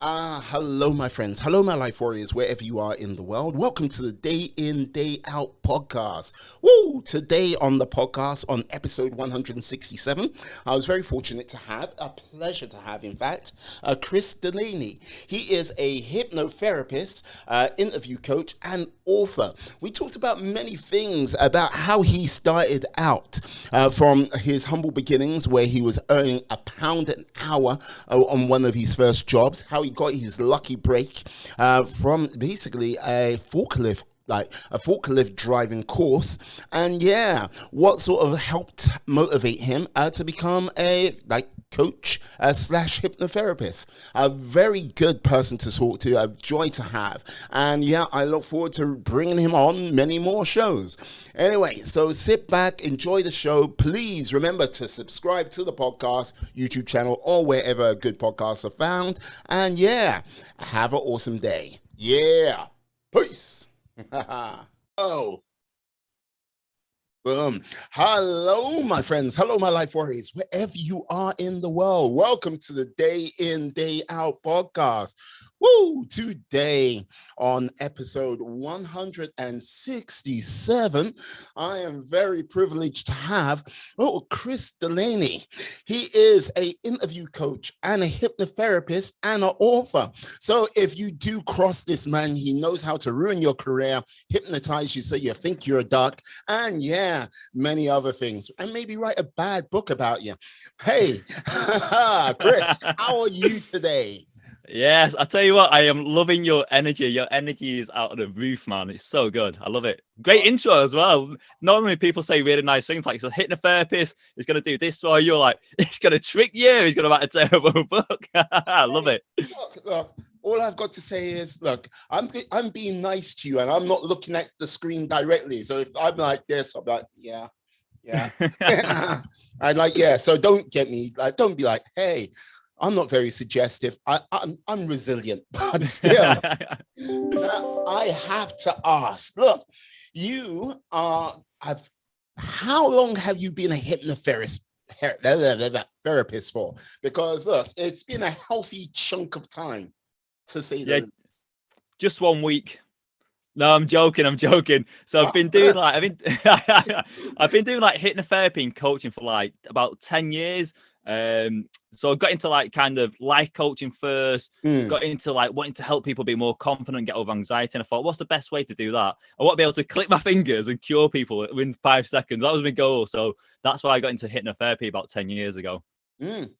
Hello, my friends. Hello, my life warriors, wherever you are in the world. Welcome to the Day In, Day Out podcast. Woo! Today on the podcast, on episode 167, I was very fortunate to have, a pleasure to have, in fact, Chris Delaney. He is a hypnotherapist, interview coach, and author. We talked about many things about how he started out from his humble beginnings, where he was earning £1 an hour on one of his first jobs, how he got his lucky break from basically a forklift driving course, and yeah, what sort of helped motivate him to become a coach slash hypnotherapist. A very good person to talk to, a joy to have, and yeah, I look forward to bringing him on many more shows. Anyway, so sit back, enjoy the show. Please remember to subscribe to the podcast, YouTube channel, or wherever good podcasts are found. And yeah, have an awesome day. Yeah, peace. Oh, boom. Hello, my friends. Hello, my life warriors, wherever you are in the world. Welcome to the Day In, Day Out podcast. Woo! Today on episode 167, I am very privileged to have Chris Delaney. He is an interview coach and a hypnotherapist and an author. So if you do cross this man, he knows how to ruin your career, hypnotize you so you think you're a duck, and yeah, many other things, and maybe write a bad book about you. Hey, Chris, how are you today? Yes, I tell you what, I am loving your energy. Your energy is out of the roof, man. It's so good. I love it. Great intro as well. Normally people say really nice things like, so hitting a therapist is going to do this for you. You're like, he's going to trick you. He's going to write a terrible book. I love it. Look, all I've got to say is, look, I'm being nice to you, and I'm not looking at the screen directly. So if I'm like this, I'm like, yeah, yeah. I like, yeah. So don't get me, like, don't be like, hey, I'm not very suggestive. I'm resilient, but still, I have to ask. Look, you are. How long have you been a therapist for? Because look, it's been a healthy chunk of time, to say the Yeah, least. just 1 week. No, I'm joking. I'm joking. So I've been doing like I've been doing like hypnotherapy and coaching for like about 10 years. So I got into like kind of life coaching first, got into like wanting to help people be more confident, get over anxiety. And I thought, what's the best way to do that? I want to be able to click my fingers and cure people within 5 seconds. That was my goal. So that's why I got into hypnotherapy about 10 years ago. Mm.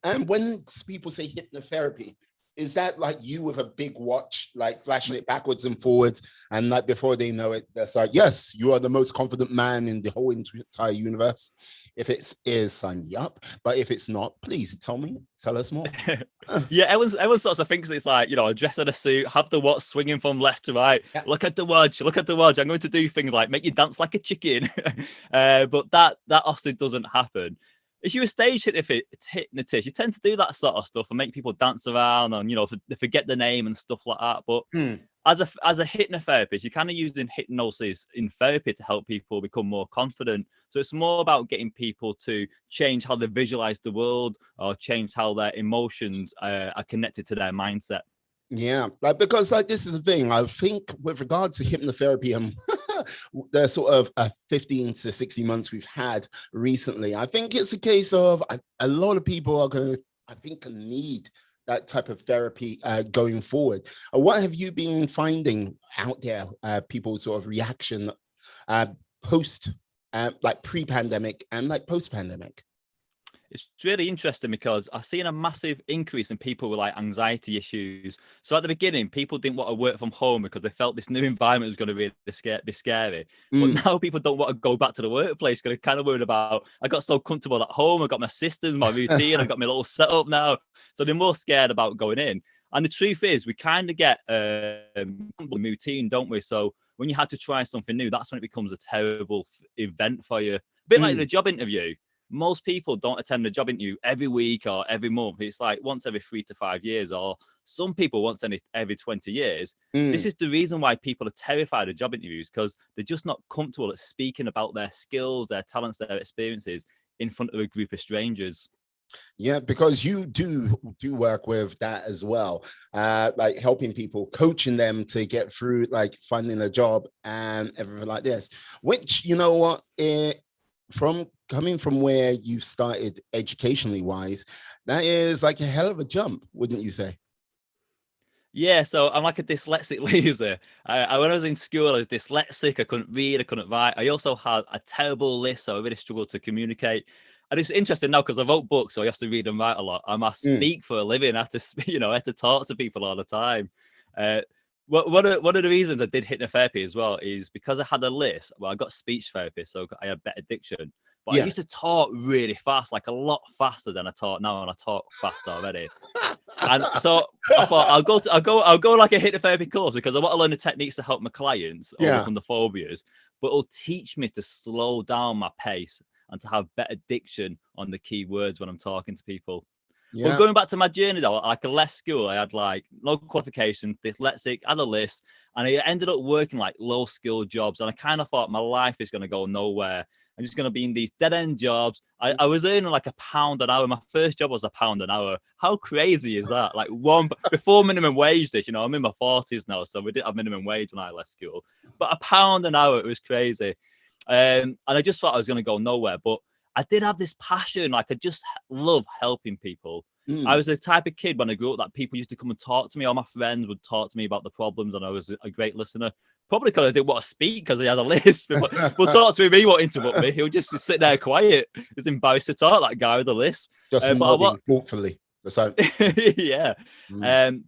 And when people say hypnotherapy, is that like you with a big watch, like flashing it backwards and forwards, and like before they know it, that's like, yes, you are the most confident man in the whole entire universe. If it is, sign me up. But if it's not, please tell us more. Yeah, everyone sort of thinks it's like, dress in a suit, have the watch swinging from left to right. Yeah. Look at the watch, look at the watch. I'm going to do things like make you dance like a chicken. But that often doesn't happen. If you're a stage hypnotist, you tend to do that sort of stuff and make people dance around and they forget the name and stuff like that. But as a hypnotherapist, you're kind of using hypnosis in therapy to help people become more confident. So it's more about getting people to change how they visualize the world or change how their emotions are connected to their mindset. Yeah, like because like this is the thing. I think with regard to hypnotherapy and the sort of 15 to 60 months we've had recently, I think it's a case of a lot of people are going to, I think, need that type of therapy going forward. What have you been finding out there? People's sort of reaction uh, post, like pre-pandemic and like post-pandemic. It's really interesting because I've seen a massive increase in people with like anxiety issues. So at the beginning, people didn't want to work from home because they felt this new environment was going to be scary. But now people don't want to go back to the workplace because they're kind of worried about, I got so comfortable at home, I got my systems, my routine, I got my little setup now. So they're more scared about going in. And the truth is, we kind of get routine, don't we? So when you had to try something new, that's when it becomes a terrible event for you. A bit like the job interview. Most people don't attend a job interview every week or every month. It's like once every 3 to 5 years, or some people once every 20 years. This is the reason why people are terrified of job interviews, because they're just not comfortable at speaking about their skills, their talents, their experiences in front of a group of strangers. Yeah, because you do work with that as well, like helping people, coaching them to get through, like finding a job and everything like this. Which, you know what, from coming from where you started educationally wise, that is like a hell of a jump, wouldn't you say? Yeah, so I'm like a dyslexic loser. When I was in school, I was dyslexic. I couldn't read. I couldn't write. I also had a terrible list, so I really struggled to communicate. And it's interesting now because I wrote books, so I have to read and write a lot. I Mm, speak for a living. I have to, I have to talk to people all the time. Uh, one of the reasons I did hypnotherapy as well is because I had a list. Well, I got speech therapy, so I had better diction. But I yeah. used to talk really fast, like a lot faster than I talk now, and I talk fast already. And so I thought I'll go like a hypnotherapy course because I want to learn the techniques to help my clients Yeah. overcome the phobias, but it'll teach me to slow down my pace and to have better diction on the key words when I'm talking to people. But Yeah. going back to my journey though, like I left school, I had like no qualifications, dyslexic, had a list, and I ended up working like low skill jobs. And I kind of thought my life is going to go nowhere. I'm just going to be in these dead end jobs. I was earning like £1 an hour. My first job was £1 an hour. How crazy is that? Like one before minimum wage, this, I'm in my 40s now, so we didn't have minimum wage when I left school. But £1 an hour, it was crazy. And I just thought I was going to go nowhere. But I did have this passion. Like I just love helping people. I Mm. was the type of kid when I grew up that people used to come and talk to me. All my friends would talk to me about the problems, and I was a great listener. Probably because I didn't want to speak because he had a list. People will talk to me, he won't interrupt me. He'll just sit there quiet. He's embarrassed to talk, that guy with the list. Just But I want, nodding thoughtfully. So, yeah. mm,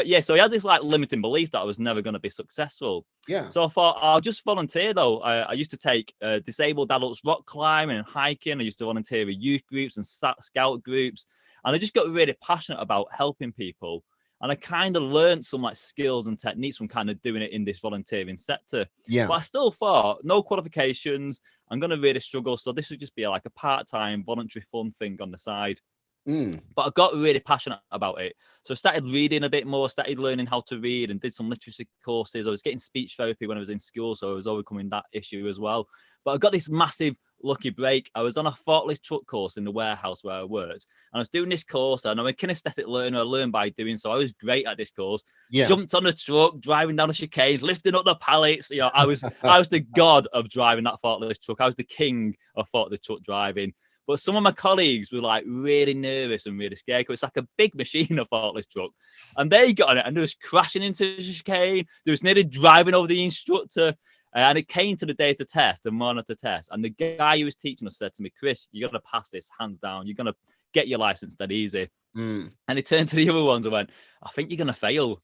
Yeah, so he had this like limiting belief that I was never going to be successful. yeah. So I thought I'll just volunteer though. I used to take disabled adults rock climbing and hiking. I used to volunteer with youth groups and scout groups, and I just got really passionate about helping people. And I kind of learned some like skills and techniques from kind of doing it in this volunteering sector. Yeah. But I still thought no qualifications. I'm going to really struggle. So this would just be like a part-time voluntary fun thing on the side. Mm, But I got really passionate about it. So I started reading a bit more, started learning how to read and did some literacy courses. I was getting speech therapy when I was in school, so I was overcoming that issue as well. But I got this massive lucky break. I was on a forklift truck course in the warehouse where I worked. And I was doing this course, and I'm a kinesthetic learner. I learned by doing, so I was great at this course. yeah. Jumped on the truck, driving down the chicane, lifting up the pallets. I was the god of driving that forklift truck. I was the king of forklift truck driving. But some of my colleagues were like really nervous and really scared because it's like a big machine, a forklift truck. And they got on it and they was crashing into the chicane. They was nearly driving over the instructor. And it came to the day of the test, the morning of the test. And the guy who was teaching us said to me, Chris, you're going to pass this hands down. You're going to get your license that easy. Mm. And he turned to the other ones and went, I think you're going to fail.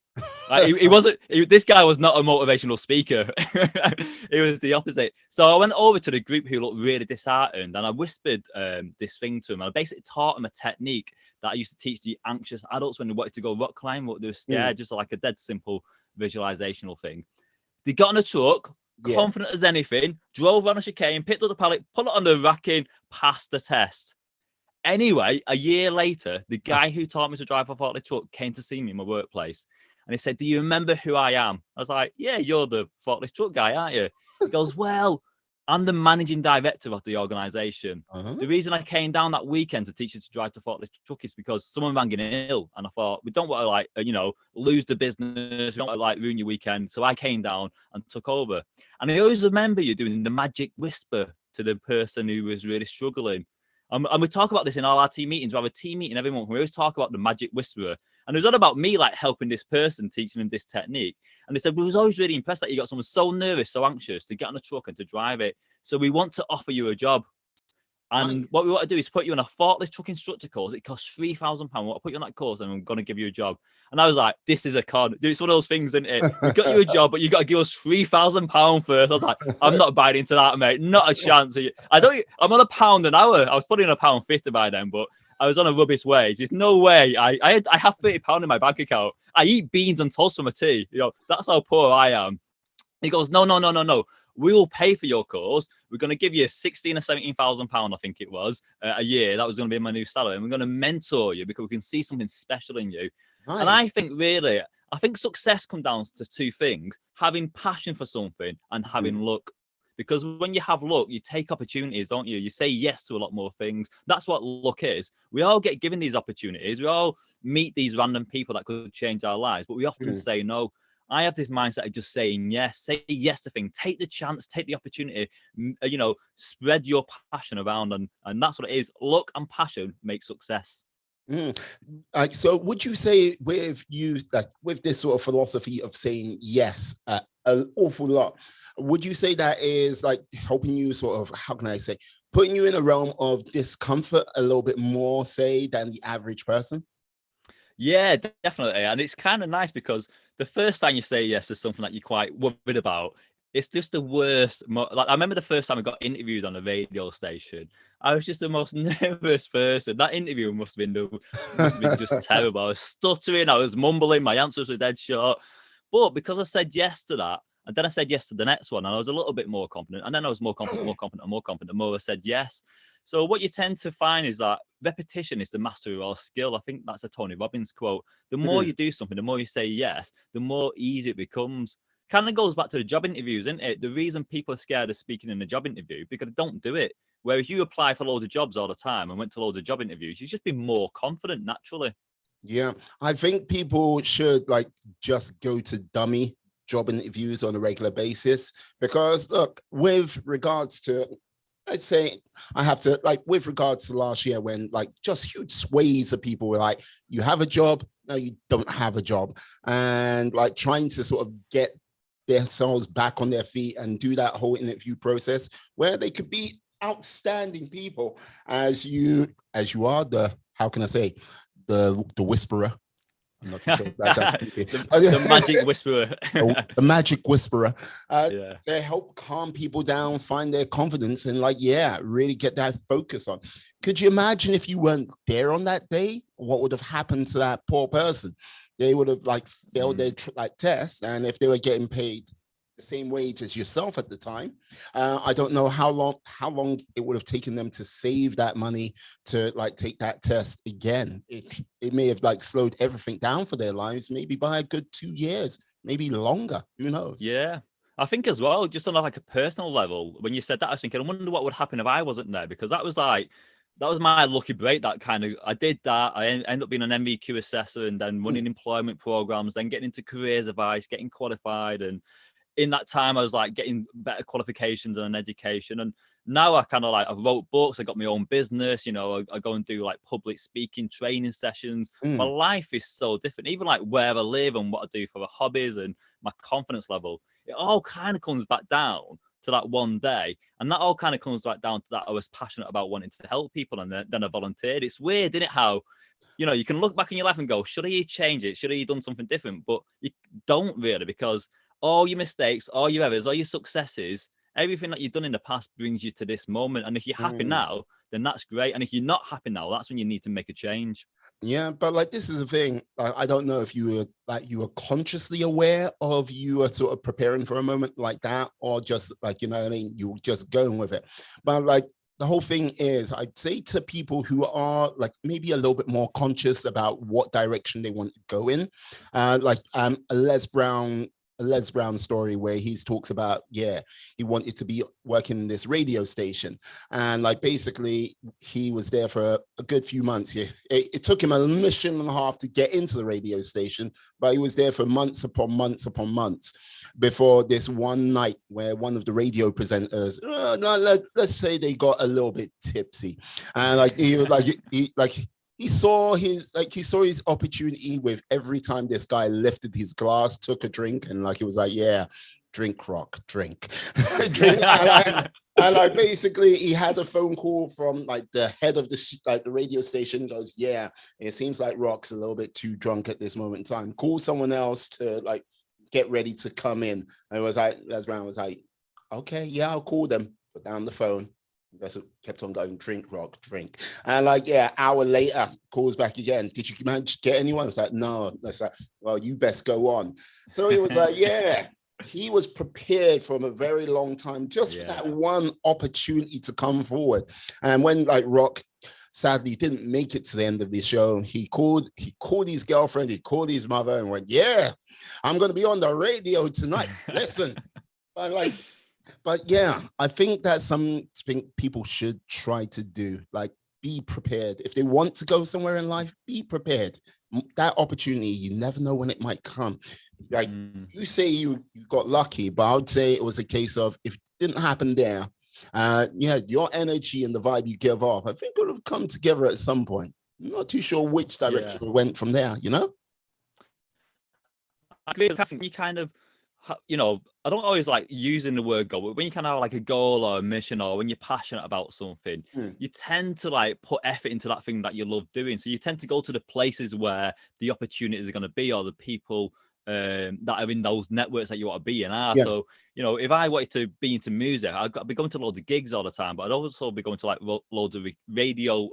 Like, he wasn't, this guy was not a motivational speaker. It was the opposite. So I went over to the group who looked really disheartened and I whispered this thing to him. I basically taught him a technique that I used to teach the anxious adults when they wanted to go rock climb, what they were Mm. scared, just like a dead simple visualizational thing. They got in a truck, Yeah. confident as anything, drove around a chicane, picked up the pallet, put it on the racking, passed the test. Anyway, a year later, the guy who taught me to drive a forklift truck came to see me in my workplace. And he said, do you remember who I am? I was like, yeah, you're the forklift truck guy, aren't you? He goes, well, I'm the managing director of the organization. Uh-huh. The reason I came down that weekend to teach you to drive the forklift truck is because someone rang in ill. And I thought, we don't want to lose the business. We don't want to ruin your weekend. So I came down and took over. And I always remember you doing the magic whisper to the person who was really struggling. And we talk about this in all our team meetings. We have a team meeting every month. We always talk about the magic whisperer. And it was all about me helping this person, teaching them this technique. And they said, we was always really impressed that you got someone so nervous, so anxious to get on a truck and to drive it. So we want to offer you a job. And Nice. what we want to do is put you on a forklift truck instructor course. It costs £3,000. We want to put you on that course and I'm going to give you a job. And I was like, this is a con. Dude, it's one of those things, isn't it? We got you a job, but you got to give us £3,000 first. I was like, I'm not buying into that, mate. Not a chance. I'm on £1 an hour. I was putting in £1.50 by then, but I was on a rubbish wage. There's no way. I have £30 in my bank account. I eat beans and toast for my tea. That's how poor I am. He goes, no. We will pay for your course. We're going to give you 16 or 17,000 pounds, I think it was, a year. That was going to be my new salary. And we're going to mentor you because we can see something special in you. And Nice. I think success comes down to two things: having passion for something and having luck. Because when you have luck, you take opportunities, don't you? You say yes to a lot more things. That's what luck is. We all get given these opportunities. We all meet these random people that could change our lives, but we often say no. I have this mindset of just saying yes, say yes to things, take the chance, take the opportunity, spread your passion around. And that's what it is. Luck and passion make success. So would you say with this sort of philosophy of saying yes an awful lot, would you say that is like helping you sort of, how can I say, putting you in a realm of discomfort a little bit more, say, than the average person? Yeah, definitely. And it's kind of nice because the first time you say yes to something that you're quite worried about, it's just the worst. Like I remember the first time I got interviewed on a radio station, I was just the most nervous person. That interview must have been just terrible. I was stuttering, I was mumbling, my answers were dead short. But because I said yes to that, and then I said yes to the next one, and I was a little bit more confident, and then I was more confident, the more I said yes. So what you tend to find is that repetition is the master of all skill. I think that's a Tony Robbins quote. The more you do something, the more you say yes, the more easy it becomes. Kind of goes back to the job interviews, isn't it? The reason people are scared of speaking in a job interview because they don't do it. Where if you apply for loads of jobs all the time and went to loads of job interviews, you'd just be more confident naturally. Yeah, I think people should like just go to dummy job interviews on a regular basis, because look, with regards to, I'd say I have to, like, with regards to last year when like just huge swathes of people were like, you have a job, no, you don't have a job, and like trying to sort of get themselves back on their feet and do that whole interview process where they could be outstanding people, as you are the, how can I say, the whisperer. I'm not too sure if that's the magic whisperer. The magic whisperer. Yeah. To help calm people down, find their confidence, and like, yeah, really get that focus on. Could you imagine if you weren't there on that day? What would have happened to that poor person? They would have like failed their like test, and if they were getting paid the same wage as yourself at the time, I don't know how long it would have taken them to save that money to like take that test again. It may have like slowed everything down for their lives, maybe by a good 2 years, maybe longer. Who knows? Yeah. I think as well, just on like a personal level, when you said that, I was thinking, I wonder what would happen if I wasn't there, because that was my lucky break. That kind of, I did that. I ended up being an MVQ assessor and then running employment programs, then getting into careers advice, getting qualified. And in that time, I was like getting better qualifications and an education. And now I kind of like, I wrote books, I got my own business, I go and do like public speaking training sessions. My life is so different, even like where I live and what I do for my hobbies and my confidence level. It all kind of comes back down to that one day. And that all kind of comes back down to that I was passionate about wanting to help people, and then I volunteered. It's weird, isn't it, how you can look back in your life and go, should I change it? Should I have done something different? But you don't really, because all your mistakes, all your errors, all your successes, everything that you've done in the past brings you to this moment. And if you're happy now, then that's great. And if you're not happy now, that's when you need to make a change. Yeah, but like, this is the thing. I don't know if you were consciously aware of, you were sort of preparing for a moment like that, or just like, you know what I mean, you were just going with it. But like, the whole thing is, I'd say to people who are like maybe a little bit more conscious about what direction they want to go in, like a Les Brown story where he talks about, yeah, he wanted to be working in this radio station. And like, basically he was there for a good few months. It took him a mission and a half to get into the radio station, but he was there for months upon months upon months before this one night where one of the radio presenters, let's say they got a little bit tipsy. And like, he was like, he saw his opportunity with every time this guy lifted his glass, took a drink, and like, he was like, yeah, drink, rock, drink. Drink. And like, basically he had a phone call from like the head of the radio station, goes, yeah, it seems like Rock's a little bit too drunk at this moment in time. Call someone else to like get ready to come in. And it was like, Les Brown was like, okay, yeah, I'll call them. Put down the phone. That's what kept on going, drink, rock, drink. And like, yeah, hour later, calls back again. Did you manage to get anyone? I was like, no. That's like, well, you best go on. So he was like, yeah, he was prepared from a very long time, just for that one opportunity to come forward. And when like Rock sadly didn't make it to the end of the show, he called his girlfriend, he called his mother and went, yeah, I'm going to be on the radio tonight. Listen. But like, But yeah, I think that's something people should try to do. Like, be prepared. If they want to go somewhere in life, be prepared. That opportunity, you never know when it might come. Like Mm, you say, you got lucky, but I would say it was a case of if it didn't happen there, yeah, your energy and the vibe you give off, I think it would have come together at some point. I'm not too sure which yeah. direction it went from there, you know? I agree with Catherine. You kind of, I don't always like using the word goal, but when you kind of have like a goal or a mission, or when you're passionate about something, Mm, you tend to like put effort into that thing that you love doing. So you tend to go to the places where the opportunities are going to be, or the people that are in those networks that you want to be in are. yeah. So, if I wanted to be into music, I'd be going to loads of gigs all the time, but I'd also be going to like loads of radio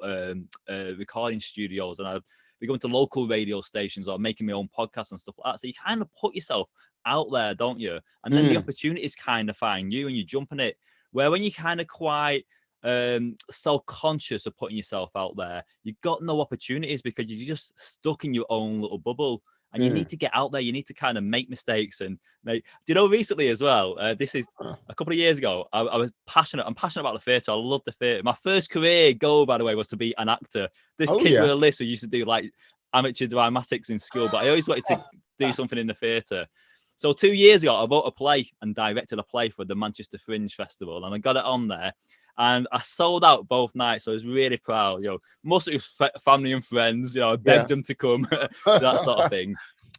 recording studios, and I'd be going to local radio stations or making my own podcasts and stuff like that. So you kind of put yourself out there, don't you? And then the Mm, opportunities kind of find you and you jump on it. Where when you kind of quite self-conscious of putting yourself out there, you've got no opportunities because you're just stuck in your own little bubble. And you need mm. to get out there. You need to kind of make mistakes and make. Do you know recently as well? This is Uh, a couple of years ago. I was passionate. I'm passionate about the theatre. I love the theatre. My first career goal, by the way, was to be an actor. This oh kid yeah. with a list who used to do like amateur dramatics in school, but I always wanted to do something in the theatre. So 2 years ago, I wrote a play and directed a play for the Manchester Fringe Festival, and I got it on there. And I sold out both nights, so I was really proud. Most of it was family and friends. I begged Yeah. them to come, that sort of thing.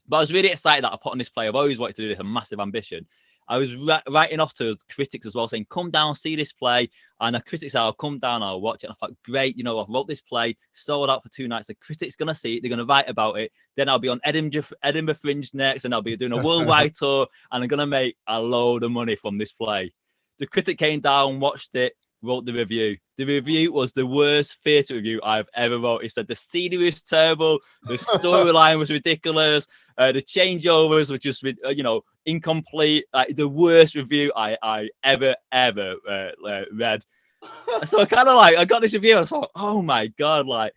But I was really excited that I put on this play. I've always wanted to do this, a massive ambition. I was writing off to critics as well, saying, "Come down, see this play." And the critics said, "I'll come down, I'll watch it." And I thought, great, I wrote this play, sold out for 2 nights. The critics going to see it, they're going to write about it. Then I'll be on Edinburgh Fringe next, and I'll be doing a worldwide tour, and I'm going to make a load of money from this play. The critic came down, watched it, wrote the review. The review was the worst theatre review I've ever wrote. He said the scenery was terrible, the storyline was ridiculous, the changeovers were just, incomplete. Like the worst review I ever read. So I got this review. And I thought, oh my god, like,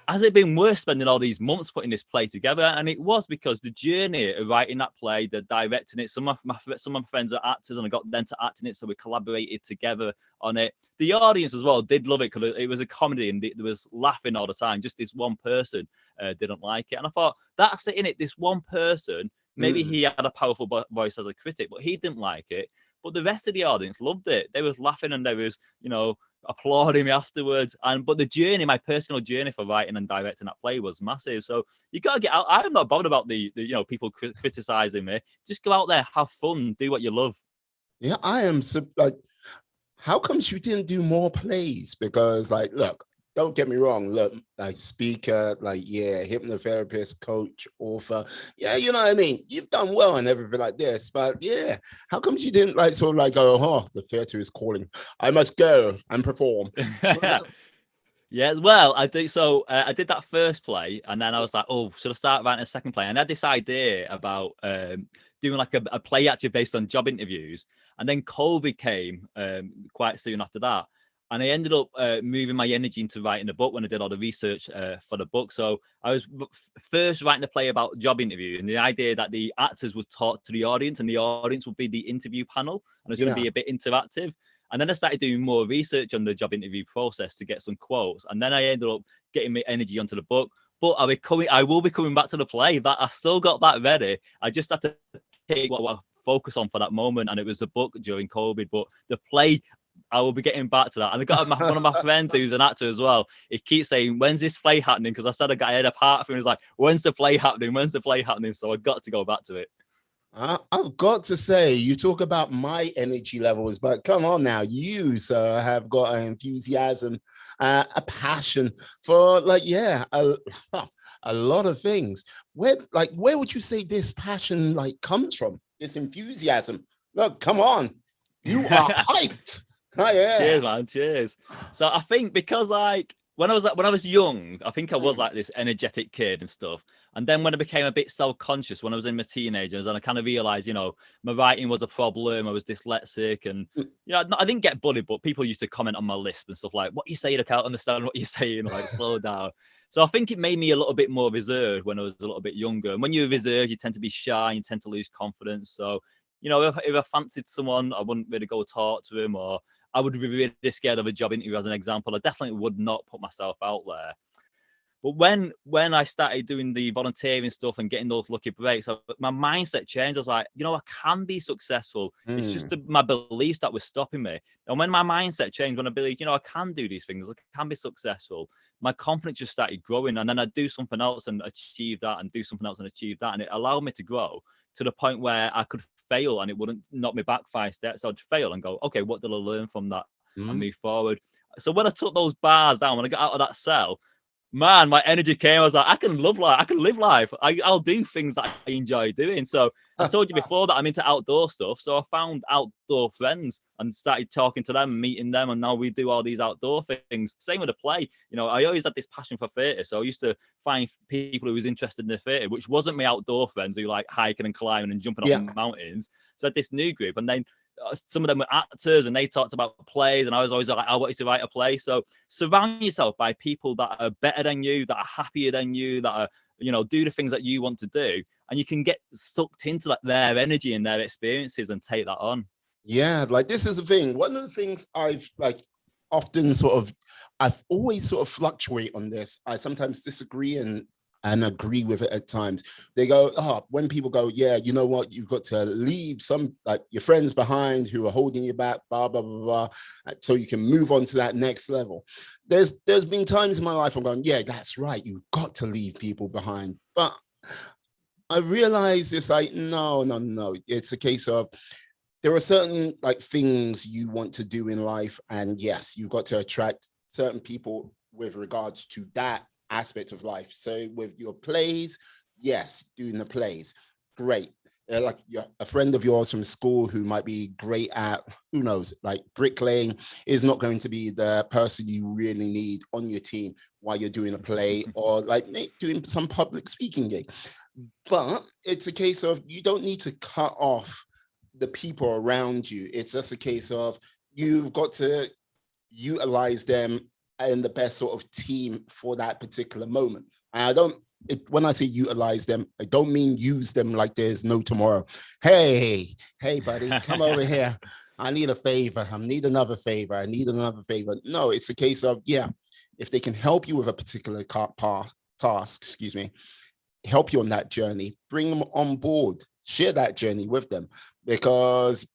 has it been worth spending all these months putting this play together? And it was, because the journey of writing that play, the directing it, some of my friends are actors, and I got them to act in it, so we collaborated together on it. The audience as well did love it because it was a comedy and there was laughing all the time. Just this one person didn't like it, and I thought, that's it in it. This one person, maybe Mm. he had a powerful voice as a critic, but he didn't like it. But the rest of the audience loved it. They was laughing and they was, applauding me afterwards. But the journey, my personal journey for writing and directing that play was massive. So you gotta get out. I'm not bothered about the people criticizing me. Just go out there, have fun, do what you love. Yeah, I am like, how comes you didn't do more plays? Because, like, look, don't get me wrong, look, like speaker, like, yeah, hypnotherapist, coach, author, yeah, you know what I mean? You've done well and everything like this, but yeah, how comes you didn't like sort of like go, oh, the theater is calling, I must go and perform? Yeah, well, I do. So I did that first play, and then I was like, "Oh, should I start writing a second play?" And I had this idea about doing like a play actually based on job interviews. And then COVID came quite soon after that, and I ended up moving my energy into writing the book when I did all the research for the book. So I was first writing a play about job interview, and the idea that the actors would talk to the audience, and the audience would be the interview panel, and it's going to Yeah. be a bit interactive. And then I started doing more research on the job interview process to get some quotes. And then I ended up getting my energy onto the book. But I will be coming back to the play. That I still got that ready. I just had to pick what I focus on for that moment. And it was the book during COVID. But the play, I will be getting back to that. And I got one of my friends who's an actor as well. He keeps saying, "When's this play happening?" Because I said I had a part for him. He's like, "When's the play happening? When's the play happening?" So I got to go back to it. I've got to say, you talk about my energy levels, but come on now, you, sir, have got an enthusiasm, a passion for, like, yeah, a lot of things. Where would you say this passion like comes from? This enthusiasm? Look, come on, you are hyped. Oh, yeah. Cheers, man. Cheers. So I think because like when I was young, I think I was Mm, like this energetic kid and stuff. And then when I became a bit self-conscious, when I was in my teenagers, and I kind of realized, my writing was a problem. I was dyslexic, and mm, I didn't get bullied, but people used to comment on my lisp and stuff like, "What you saying? I can't understand what you're saying." Like, slow down. So I think it made me a little bit more reserved when I was a little bit younger. And when you're reserved, you tend to be shy, you tend to lose confidence. So you know, if I fancied someone, I wouldn't really go talk to him, or I would be really scared of a job interview, as an example. I definitely would not put myself out there. But when I started doing the volunteering stuff and getting those lucky breaks, my mindset changed. I was like, you know, I can be successful. It's just my beliefs that were stopping me. And when my mindset changed, when I believed, you know, I can do these things, I can be successful, my confidence just started growing. And then I'd do something else and achieve that, and do something else and achieve that. And it allowed me to grow to the point where I could fail and it wouldn't knock me back 5 steps. I'd fail and go, okay, what did I learn from that, and move forward. So when I took those bars down, when I got out of that cell, man, my energy came. I was like, I can live life. I'll do things that I enjoy doing. So I told you before that I'm into outdoor stuff. So I found outdoor friends and started talking to them, meeting them. And now we do all these outdoor things. Same with the play. You know, I always had this passion for theatre. So I used to find people who was interested in the theatre, which wasn't my outdoor friends who like hiking and climbing and jumping off mountains. So I had this new group, and then some of them were actors and they talked about plays, and I was always like, I wanted to write a play. So surround yourself by people that are better than you, that are happier than you, that are, you know, do the things that you want to do, and you can get sucked into like their energy and their experiences and take that on. Yeah, like this is the thing. One of the things I've like often I've always sort of fluctuate on this. I sometimes disagree and agree with it at times. They go, when people go, yeah, you know what, you've got to leave some like your friends behind who are holding you back, blah, blah, blah, blah, so you can move on to that next level. There's been times in my life I'm going, yeah, that's right, you've got to leave people behind. But I realize it's like, no. It's a case of there are certain like things you want to do in life. And yes, you've got to attract certain people with regards to that aspect of life. So with your plays, yes, doing the plays, great. Like a friend of yours from school who might be great at, who knows, like bricklaying, is not going to be the person you really need on your team while you're doing a play, or like doing some public speaking gig. But it's a case of you don't need to cut off the people around you. It's just a case of you've got to utilize them in the best sort of team for that particular moment. And when I say utilize them, I don't mean use them like there's no tomorrow. Hey, buddy, come over here. I need a favor. I need another favor. I need another favor. No, it's a case of, yeah, if they can help you with a particular task, help you on that journey, bring them on board, share that journey with them, because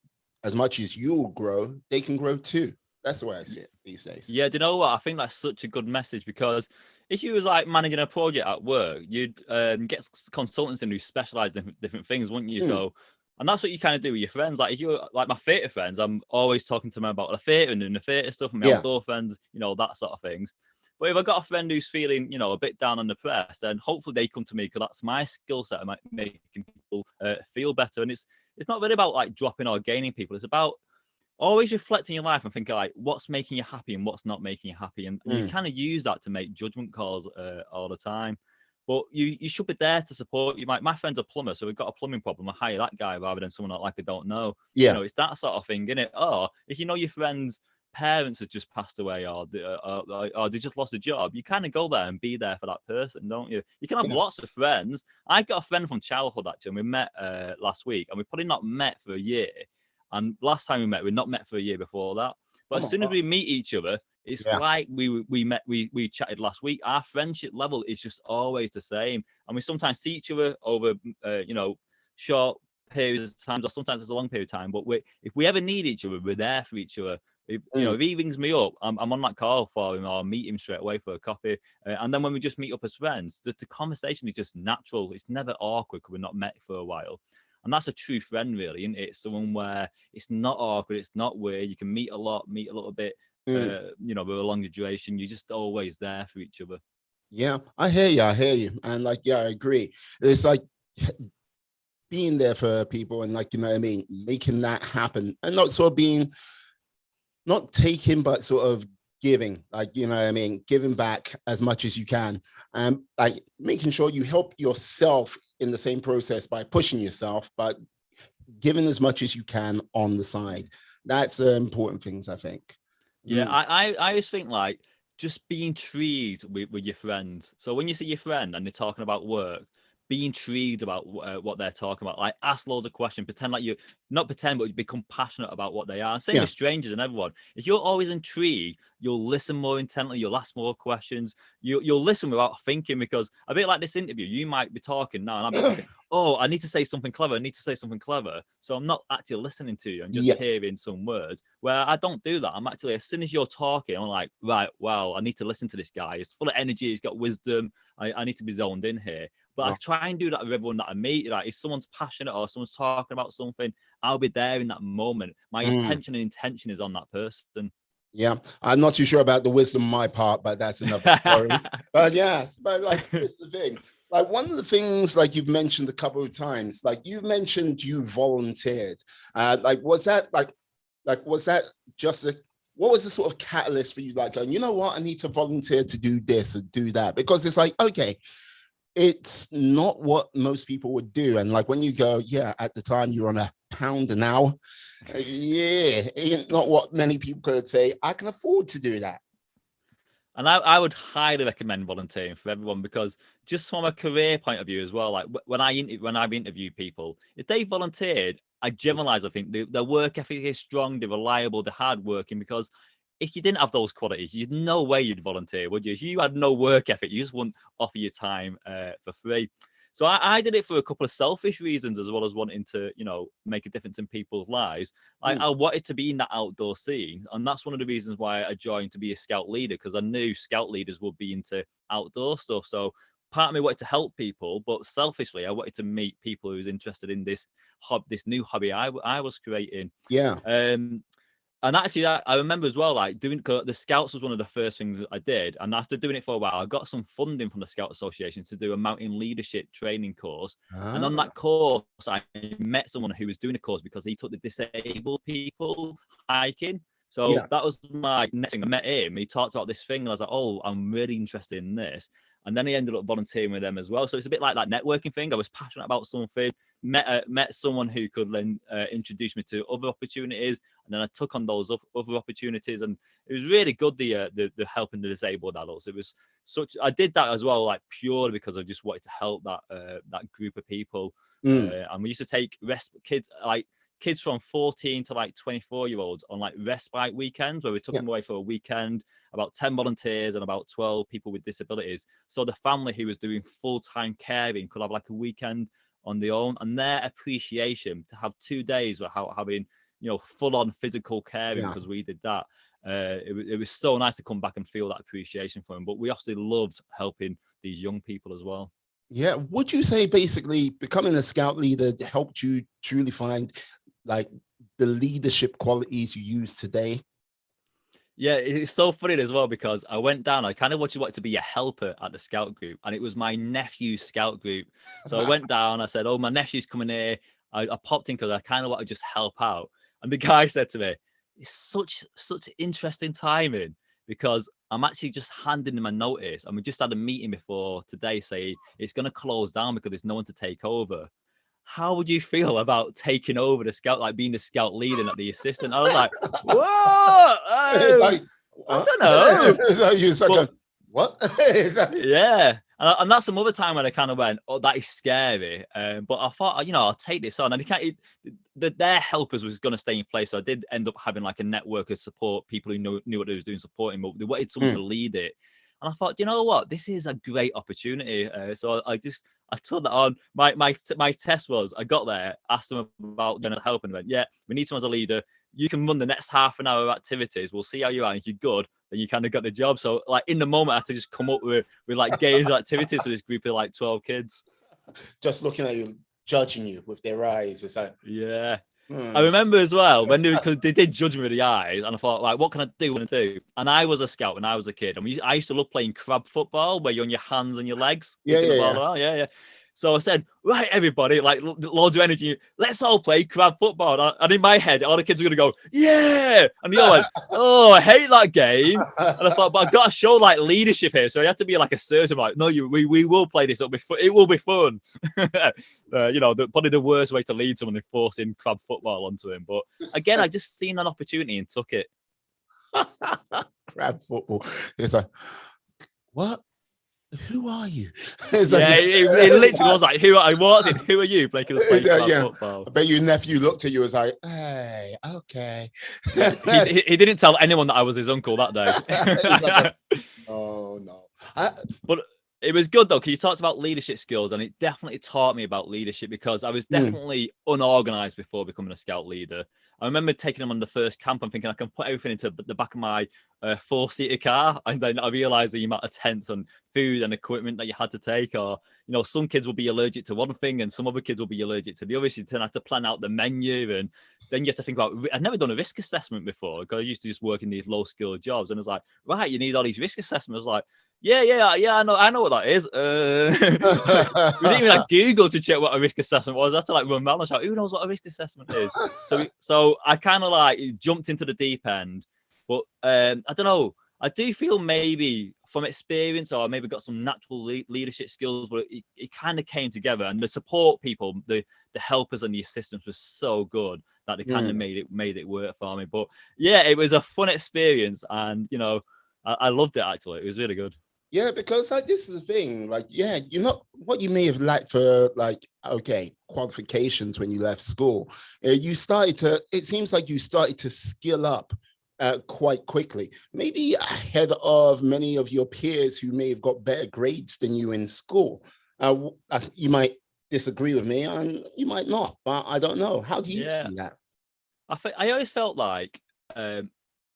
as much as you'll grow, they can grow too. That's the way I see it these days. Yeah, do you know what? I think that's such a good message, because if you was like managing a project at work, you'd get consultants in who specialize in different things, wouldn't you? So, and that's what you kind of do with your friends. Like if you're like my theatre friends, I'm always talking to them about the theatre and doing the theatre stuff, and my outdoor friends, you know, that sort of things. But if I got a friend who's feeling, you know, a bit down on the press, then hopefully they come to me, because that's my skill set of making people feel better. And it's not really about like dropping or gaining people. It's about always reflecting your life and thinking like what's making you happy and what's not making you happy, and you kind of use that to make judgment calls all the time. But you should be there to support you. My friend's a plumber, so we've got a plumbing problem, I hire that guy rather than someone like I don't know. You know, it's that sort of thing, isn't it? Or if you know your friend's parents have just passed away, or they just lost a job, you kind of go there and be there for that person, don't you? You can have lots of friends. I got a friend from childhood actually, and we met last week, and we probably not met for a year. And last time we met, we'd not met for a year before that. But as soon as we meet each other, it's like we met, we chatted last week. Our friendship level is just always the same. And we sometimes see each other over, you know, short periods of time, or sometimes it's a long period of time. But if we ever need each other, we're there for each other. If, you know, if he rings me up, I'm on that call for him, or meet him straight away for a coffee. And then when we just meet up as friends, the conversation is just natural. It's never awkward because we're not met for a while. And that's a true friend, really, isn't it? It's someone where it's not awkward, it's not weird. You can meet a little bit, you know, with a longer duration. You're just always there for each other. Yeah, I hear you. And like, yeah, I agree. It's like being there for people and like, you know what I mean, making that happen, and not sort of not taking, but sort of giving, like, you know what I mean, giving back as much as you can, and like making sure you help yourself in the same process by pushing yourself, but giving as much as you can on the side. That's the important things, I think. Yeah, I always think like just being intrigued with your friends. So when you see your friend and they're talking about work, be intrigued about what they're talking about. Like, ask loads of questions, pretend like you not pretend, but you become passionate about what they are. Same with strangers and everyone. If you're always intrigued, you'll listen more intently, you'll ask more questions, you'll listen without thinking, because a bit like this interview, you might be talking now and I'll be thinking, oh, I need to say something clever, I need to say something clever. So I'm not actually listening to you, I'm just hearing some words, where I don't do that. I'm actually, as soon as you're talking, I'm like, right, wow, I need to listen to this guy. He's full of energy, he's got wisdom, I need to be zoned in here. But I try and do that with everyone that I meet. Like, if someone's passionate or someone's talking about something, I'll be there in that moment. My attention and intention is on that person. Yeah, I'm not too sure about the wisdom on my part, but that's another story. But yes, but like, it's the thing. Like, one of the things, like, you've mentioned a couple of times, like, you mentioned you volunteered. Like, was that was that just what was the sort of catalyst for you, like, going, you know what, I need to volunteer to do this or do that? Because it's like, okay, it's not what most people would do. And like, when you go, yeah, at the time you're on £1 an hour, ain't not what many people could say, I can afford to do that. And I would highly recommend volunteering for everyone, because just from a career point of view as well, like when I've interviewed people, if they volunteered, I generalize, I think their work ethic is strong, they're reliable, they're hardworking, because if you didn't have those qualities, you'd no way you'd volunteer, would you? If you had no work ethic, you just wouldn't offer your time for free. So I did it for a couple of selfish reasons, as well as wanting to, make a difference in people's lives. I wanted to be in that outdoor scene. And that's one of the reasons why I joined to be a scout leader, because I knew scout leaders would be into outdoor stuff. So part of me wanted to help people, but selfishly, I wanted to meet people who was interested in this new hobby I was creating. Yeah. And actually, I remember as well, like doing the Scouts was one of the first things that I did. And after doing it for a while, I got some funding from the Scout Association to do a mountain leadership training course. And on that course, I met someone who was doing a course because he took the disabled people hiking. So that was my next thing. I met him. He talked about this thing, and I was like, oh, I'm really interested in this. And then he ended up volunteering with them as well. So it's a bit like that networking thing. I was passionate about something, met someone who could then introduce me to other opportunities, and then I took on those other opportunities, and it was really good, the helping the disabled adults. It was I did that as well, like purely because I just wanted to help that group of people. And we used to take kids from 14 to like 24-year-olds on like respite weekends, where we took them away for a weekend, about 10 volunteers and about 12 people with disabilities. So the family who was doing full-time caring could have like a weekend on their own, and their appreciation to have 2 days without having, full-on physical caring, because we did that. It was so nice to come back and feel that appreciation for them. But we obviously loved helping these young people as well. Yeah. Would you say basically becoming a scout leader helped you truly find like the leadership qualities you use today? Yeah, it's so funny as well, because I went down, I kind of wanted to be a helper at the scout group, and it was my nephew's scout group. So I went down, I said, oh, my nephew's coming here. I popped in because I kind of want to just help out. And the guy said to me, it's such interesting timing, because I'm actually just handing him a notice, and we just had a meeting before today saying it's going to close down because there's no one to take over. How would you feel about taking over the scout, like being the scout leader and not the assistant? I was like, whoa, Like, I don't know. You're like, what? Yeah. And that's some other time when I kind of went, oh, that is scary. But I thought, I'll take this on. And their helpers was going to stay in place. So I did end up having like a network of support, people who knew what they was doing, supporting, but they wanted someone to lead it. And I thought, you know what, this is a great opportunity. So I took that on. My test was, I got there, asked them about general help, and went, yeah, we need someone as a leader. You can run the next half an hour of activities. We'll see how you are. If you're good, then you kind of got the job. So like in the moment, I had to just come up with like games activities to this group of like 12 kids. Just looking at you, judging you with their eyes. It's like, yeah. I remember as well when because they did judge me with the eyes, and I thought, like, what can I do? And I was a scout when I was a kid, and I used to love playing crab football, where you're on your hands and your legs. Yeah. So I said, right, everybody, like loads of energy, let's all play crab football. And in my head, all the kids were going to go, yeah. And they all went, oh, I hate that game. And I thought, but I've got to show like leadership here. So you have to be like assertive, like, no, we will play this. It will be fun. Probably the worst way to lead someone is forcing crab football onto him. But again, I just seen an opportunity and took it. Crab football. It's like, what? who are you? It's like, Yeah, it literally was like, who are you? Blake was playing yeah, club yeah. football. I bet your nephew looked at you and was like, hey, okay. He didn't tell anyone that I was his uncle that It's like, day. oh no. I, But it was good though, because you talked about leadership skills, and it definitely taught me about leadership because I was definitely unorganized before becoming a scout leader. I remember taking them on the first camp and thinking I can put everything into the back of my four-seater car, and then I realized the amount of tents and food and equipment that you had to take. Or some kids will be allergic to one thing, and some other kids will be allergic to the other. So you then have to plan out the menu, and then you have to think about. I'd never done a risk assessment before because I used to just work in these low-skill jobs, and it's like, right, you need all these risk assessments. Like, yeah. I know what that is. We didn't even have Google to check what a risk assessment was. I had to like run around and shout, who knows what a risk assessment is? So I kind of like jumped into the deep end. But I don't know. I do feel maybe from experience, or maybe got some natural leadership skills, but it kind of came together. And the support people, the helpers and the assistants were so good that they kind of made it work for me. But yeah, it was a fun experience, and I loved it actually. It was really good. Yeah, because like this is the thing, like, yeah, you're not what you may have liked for like, okay, qualifications when you left school. It seems like you started to skill up quite quickly, maybe ahead of many of your peers who may have got better grades than you in school. You might disagree with me and you might not, but I don't know. How do you Yeah, see that? I always felt like I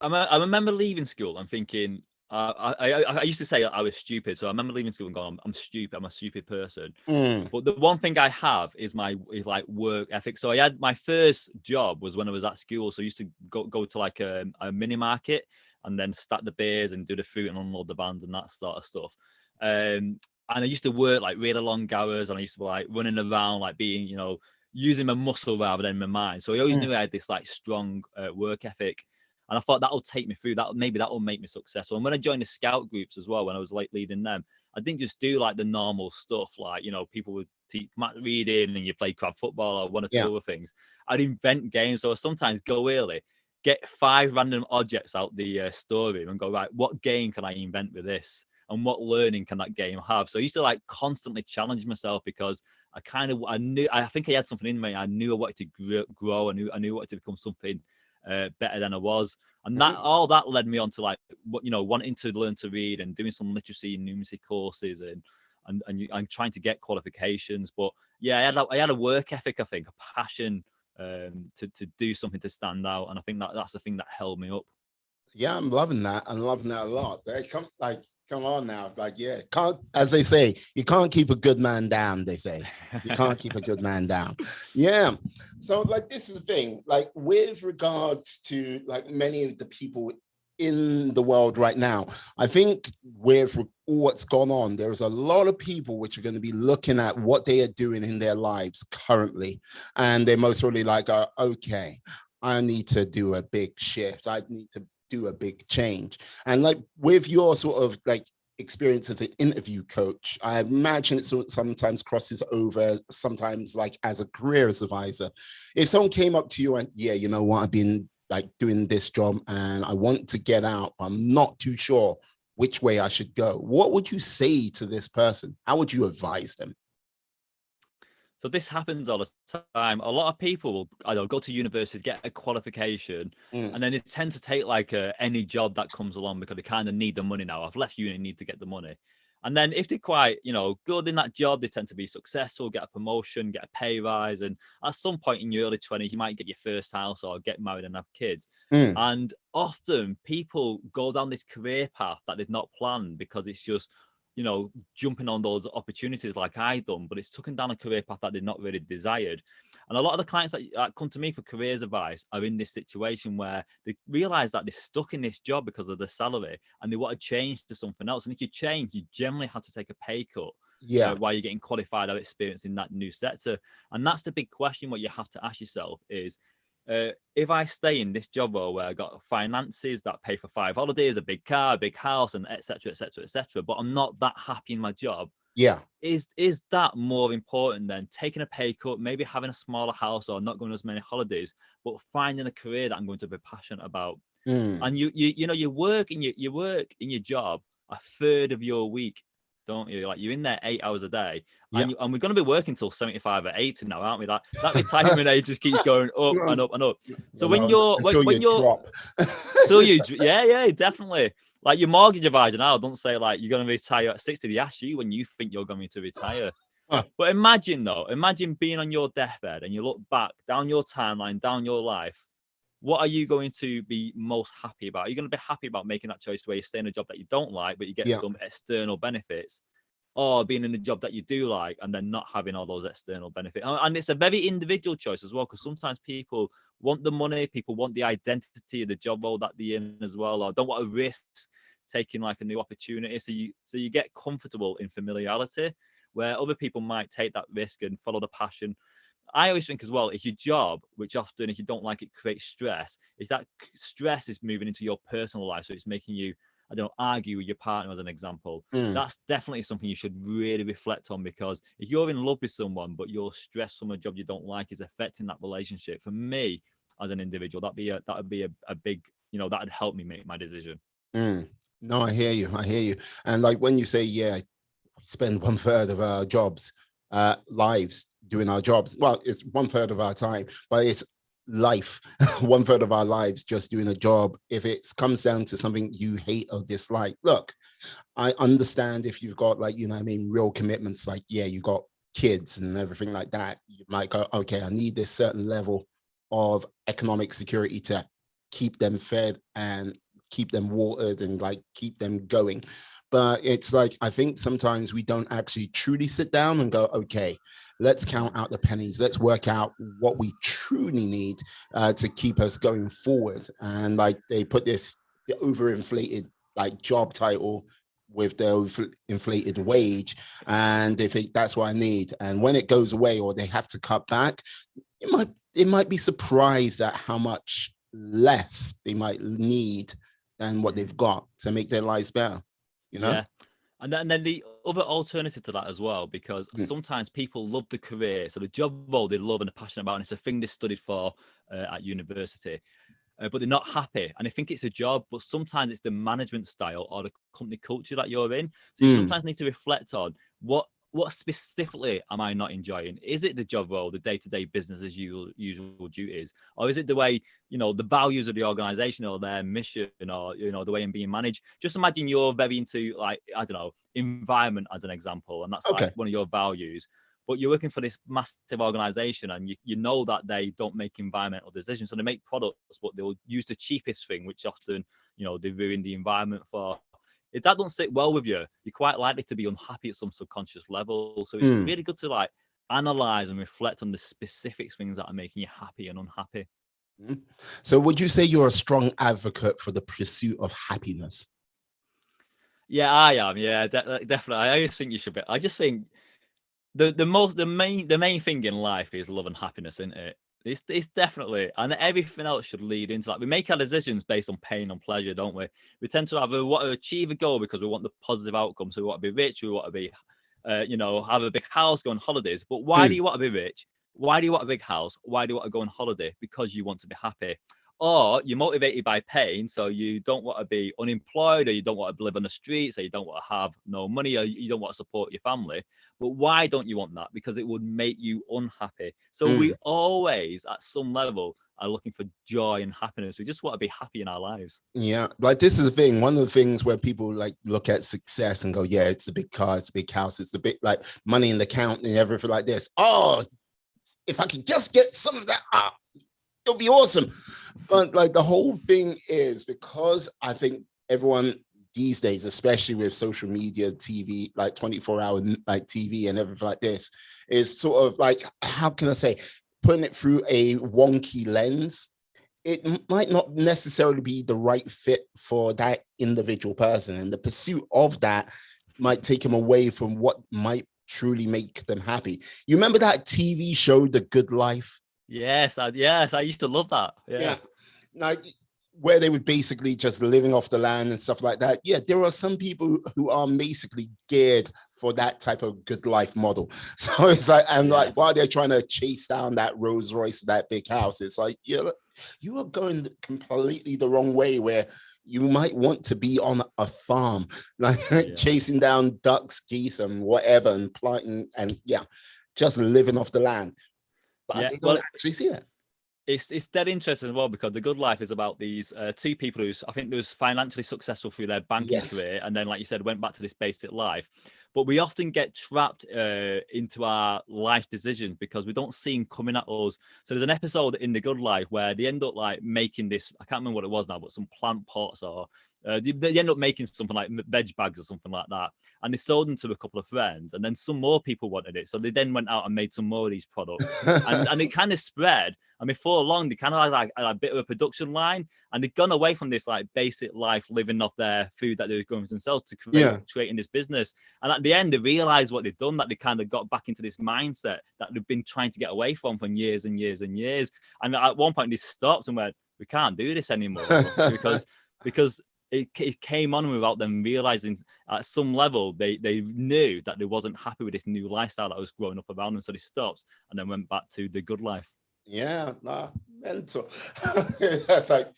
remember leaving school and thinking I used to say I was stupid, so I remember leaving school and going, I'm stupid, I'm a stupid person. Mm, But the one thing I have is like work ethic. So I had my first job was when I was at school. So I used to go to like a mini market and then stack the beers and do the fruit and unload the vans and that sort of stuff. And I used to work like really long hours, and I used to be like running around, like being, using my muscle rather than my mind. So I always mm, knew I had this like strong work ethic. And I thought that'll take me through that. Maybe that will make me successful. And when I joined the scout groups as well, when I was like leading them, I didn't just do like the normal stuff, like, people would teach math reading and you play crab football or one or yeah. two other things. I'd invent games. So I sometimes go early, get 5 random objects out the storeroom and go, right, what game can I invent with this? And what learning can that game have? So I used to like constantly challenge myself because I think I had something in me. I knew I wanted to grow. I knew I wanted to become something better than I was. And that Mm. all that led me on to like wanting to learn to read and doing some literacy and numeracy courses and trying to get qualifications. But yeah, I had a work ethic, I think, a passion to do something to stand out, and I think that's the thing that held me up. Yeah, I'm loving that. I'm loving that a lot. Come on now. Like, yeah, can't, as they say, you can't keep a good man down, they say. You can't keep a good man down. Yeah. So, like, this is the thing, like, with regards to like many of the people in the world right now, I think with all what's gone on, there's a lot of people which are going to be looking at what they are doing in their lives currently. And they're most really like, okay, I need to do a big shift. I need to do a big change. And like with your sort of like experience as an interview coach, I imagine it sometimes crosses over, sometimes like as a careers advisor. If someone came up to you and, yeah, you know what, I've been like doing this job and I want to get out, but I'm not too sure which way I should go, what would you say to this person? How would you advise them? So this happens all the time. A lot of people will, I don't know, go to university, get a qualification, Mm, and then they tend to take like any job that comes along because they kind of need the money now. I've left uni, need to get the money. And then if they're quite, good in that job, they tend to be successful, get a promotion, get a pay rise. And at some point in your early 20s, you might get your first house or get married and have kids. mm, And often people go down this career path that they've not planned because it's just, jumping on those opportunities like I done, but it's taken down a career path that they're not really desired. And a lot of the clients that come to me for careers advice are in this situation where they realize that they're stuck in this job because of the salary and they want to change to something else. And if you change, you generally have to take a pay cut yeah, while you're getting qualified or experience in that new sector. And that's the big question. What you have to ask yourself is, if I stay in this job role where I got finances that pay for 5 holidays, a big car, a big house, and etc., etc., etc., but I'm not that happy in my job, yeah, is that more important than taking a pay cut, maybe having a smaller house or not going on as many holidays, but finding a career that I'm going to be passionate about? mm, And you work in your job a third of your week. don't you? Like you're in there 8 hours a day, Yeah. and we're going to be working till 75 or 80 now, aren't we? That retirement age just keeps going up and up and up. So Well, no, until when you you're drop. till you yeah, definitely. Like your mortgage advisor now don't say like you're going to retire at 60. They ask you when you think you're going to retire. Huh. But imagine being on your deathbed and you look back down your timeline, down your life. What are you going to be most happy about? Are you going to be happy about making that choice where you stay in a job that you don't like, but you get Yeah. some external benefits, or being in a job that you do like and then not having all those external benefits? And it's a very individual choice as well, because sometimes people want the money, people want the identity of the job role that they're in as well, or don't want to risk taking like a new opportunity. So you get comfortable in familiarity, where other people might take that risk and follow the passion. I always think as well, if your job, which often if you don't like it creates stress, if that stress is moving into your personal life, so it's making you, I don't know, argue with your partner as an example, Mm. that's definitely something you should really reflect on, because if you're in love with someone but you're stressed from a job you don't like is affecting that relationship, for me as an individual, that would be a big, that'd help me make my decision. Mm. No, I hear you. I hear you. And like when you say, yeah, spend 1/3 of our lives doing our jobs. Well, it's 1/3 of our time, but it's life, 1/3 of our lives just doing a job. If it comes down to something you hate or dislike, look, I understand if you've got like, I mean, real commitments, like, yeah, you got kids and everything like that. You might go, okay, I need this certain level of economic security to keep them fed and keep them watered and like keep them going. But it's like, I think sometimes we don't actually truly sit down and go, okay, let's count out the pennies. Let's work out what we truly need to keep us going forward. And like they put this overinflated like job title with the inflated wage, and they think that's what I need. And when it goes away or they have to cut back, it might be surprised at how much less they might need than what they've got to make their lives better. Yeah. And then the other alternative to that as well, because Mm. sometimes people love the career, so the job role they love and are passionate about, and it's a thing they studied for at university, but they're not happy, and they think it's a job, but sometimes it's the management style or the company culture that you're in. So you Mm. sometimes need to reflect on what specifically am I not enjoying? Is it the job role, the day-to-day business as usual duties, or is it the way, the values of the organization or their mission, or the way I'm being managed? Just imagine you're very into, like, I don't know, environment as an example, and that's like Okay. one of your values, but you're working for this massive organization, and you know that they don't make environmental decisions. So they make products, but they'll use the cheapest thing, which often, they ruin the environment for. If that don't sit well with you, you're quite likely to be unhappy at some subconscious level. So it's Mm. really good to like analyze and reflect on the specific things that are making you happy and unhappy. Mm. So would you say you're a strong advocate for the pursuit of happiness? Yeah, I am. Yeah, definitely. I always think you should be. I just think the main thing in life is love and happiness, isn't it? It's definitely, and everything else should lead into that. We make our decisions based on pain and pleasure, don't we? We tend to want to achieve a goal because we want the positive outcome. So we want to be rich, we want to be, have a big house, go on holidays. But why do Mm. you want to be rich? Why do you want a big house? Why do you want to go on holiday? Because you want to be happy. Or you're motivated by pain, so you don't want to be unemployed, or you don't want to live on the streets, or you don't want to have no money, or you don't want to support your family. But why don't you want that? Because it would make you unhappy. So we Mm. always, at some level, are looking for joy and happiness. We just want to be happy in our lives. Yeah, like this is the thing. One of the things where people like look at success and go, "Yeah, it's a big car, it's a big house, it's a big like money in the account and everything like this." Oh, if I could just get some of that, it'll be awesome. But like the whole thing is because I think everyone these days, especially with social media, TV, like 24-hour like TV and everything like this, is sort of like, how can I say, putting it through a wonky lens. It might not necessarily be the right fit for that individual person, and the pursuit of that might take them away from what might truly make them happy. You remember that TV show, The Good Life? Yes, I used to love that. Yeah. Yeah, like where they were basically just living off the land and stuff like that. Yeah, there are some people who are basically geared for that type of good life model. So it's like, and Yeah. like while they're trying to chase down that Rolls Royce, that big house, it's like, yeah, You are going completely the wrong way, where you might want to be on a farm, like Yeah. chasing down ducks, geese, and whatever, and planting, and yeah, just living off the land. But Yeah. they don't Well, actually see it. it's dead interesting as well, because the good life is about these two people who I think they was financially successful through their banking Yes. career, and then, like you said, went back to this basic life. But we often get trapped into our life decisions because we don't see them coming at us. So there's an episode in The Good Life where they end up like making this, I can't remember what it was now, but some plant pots, or they end up making something like veg bags or something like that, and they sold them to a couple of friends, and then some more people wanted it, so they then went out and made some more of these products, and it kind of spread. And before long, they kind of had like a bit of a production line, and they'd gone away from this like basic life, living off their food that they were growing for themselves, to creating this business. And at the end, they realized what they'd done, that they kind of got back into this mindset that they've been trying to get away from for years and years and years. And at one point, they stopped and went, "We can't do this anymore," because it came on without them realizing. At some level, they knew that they wasn't happy with this new lifestyle that was growing up around them, so they stopped and then went back to the good life. Yeah, nah, mental. That's like,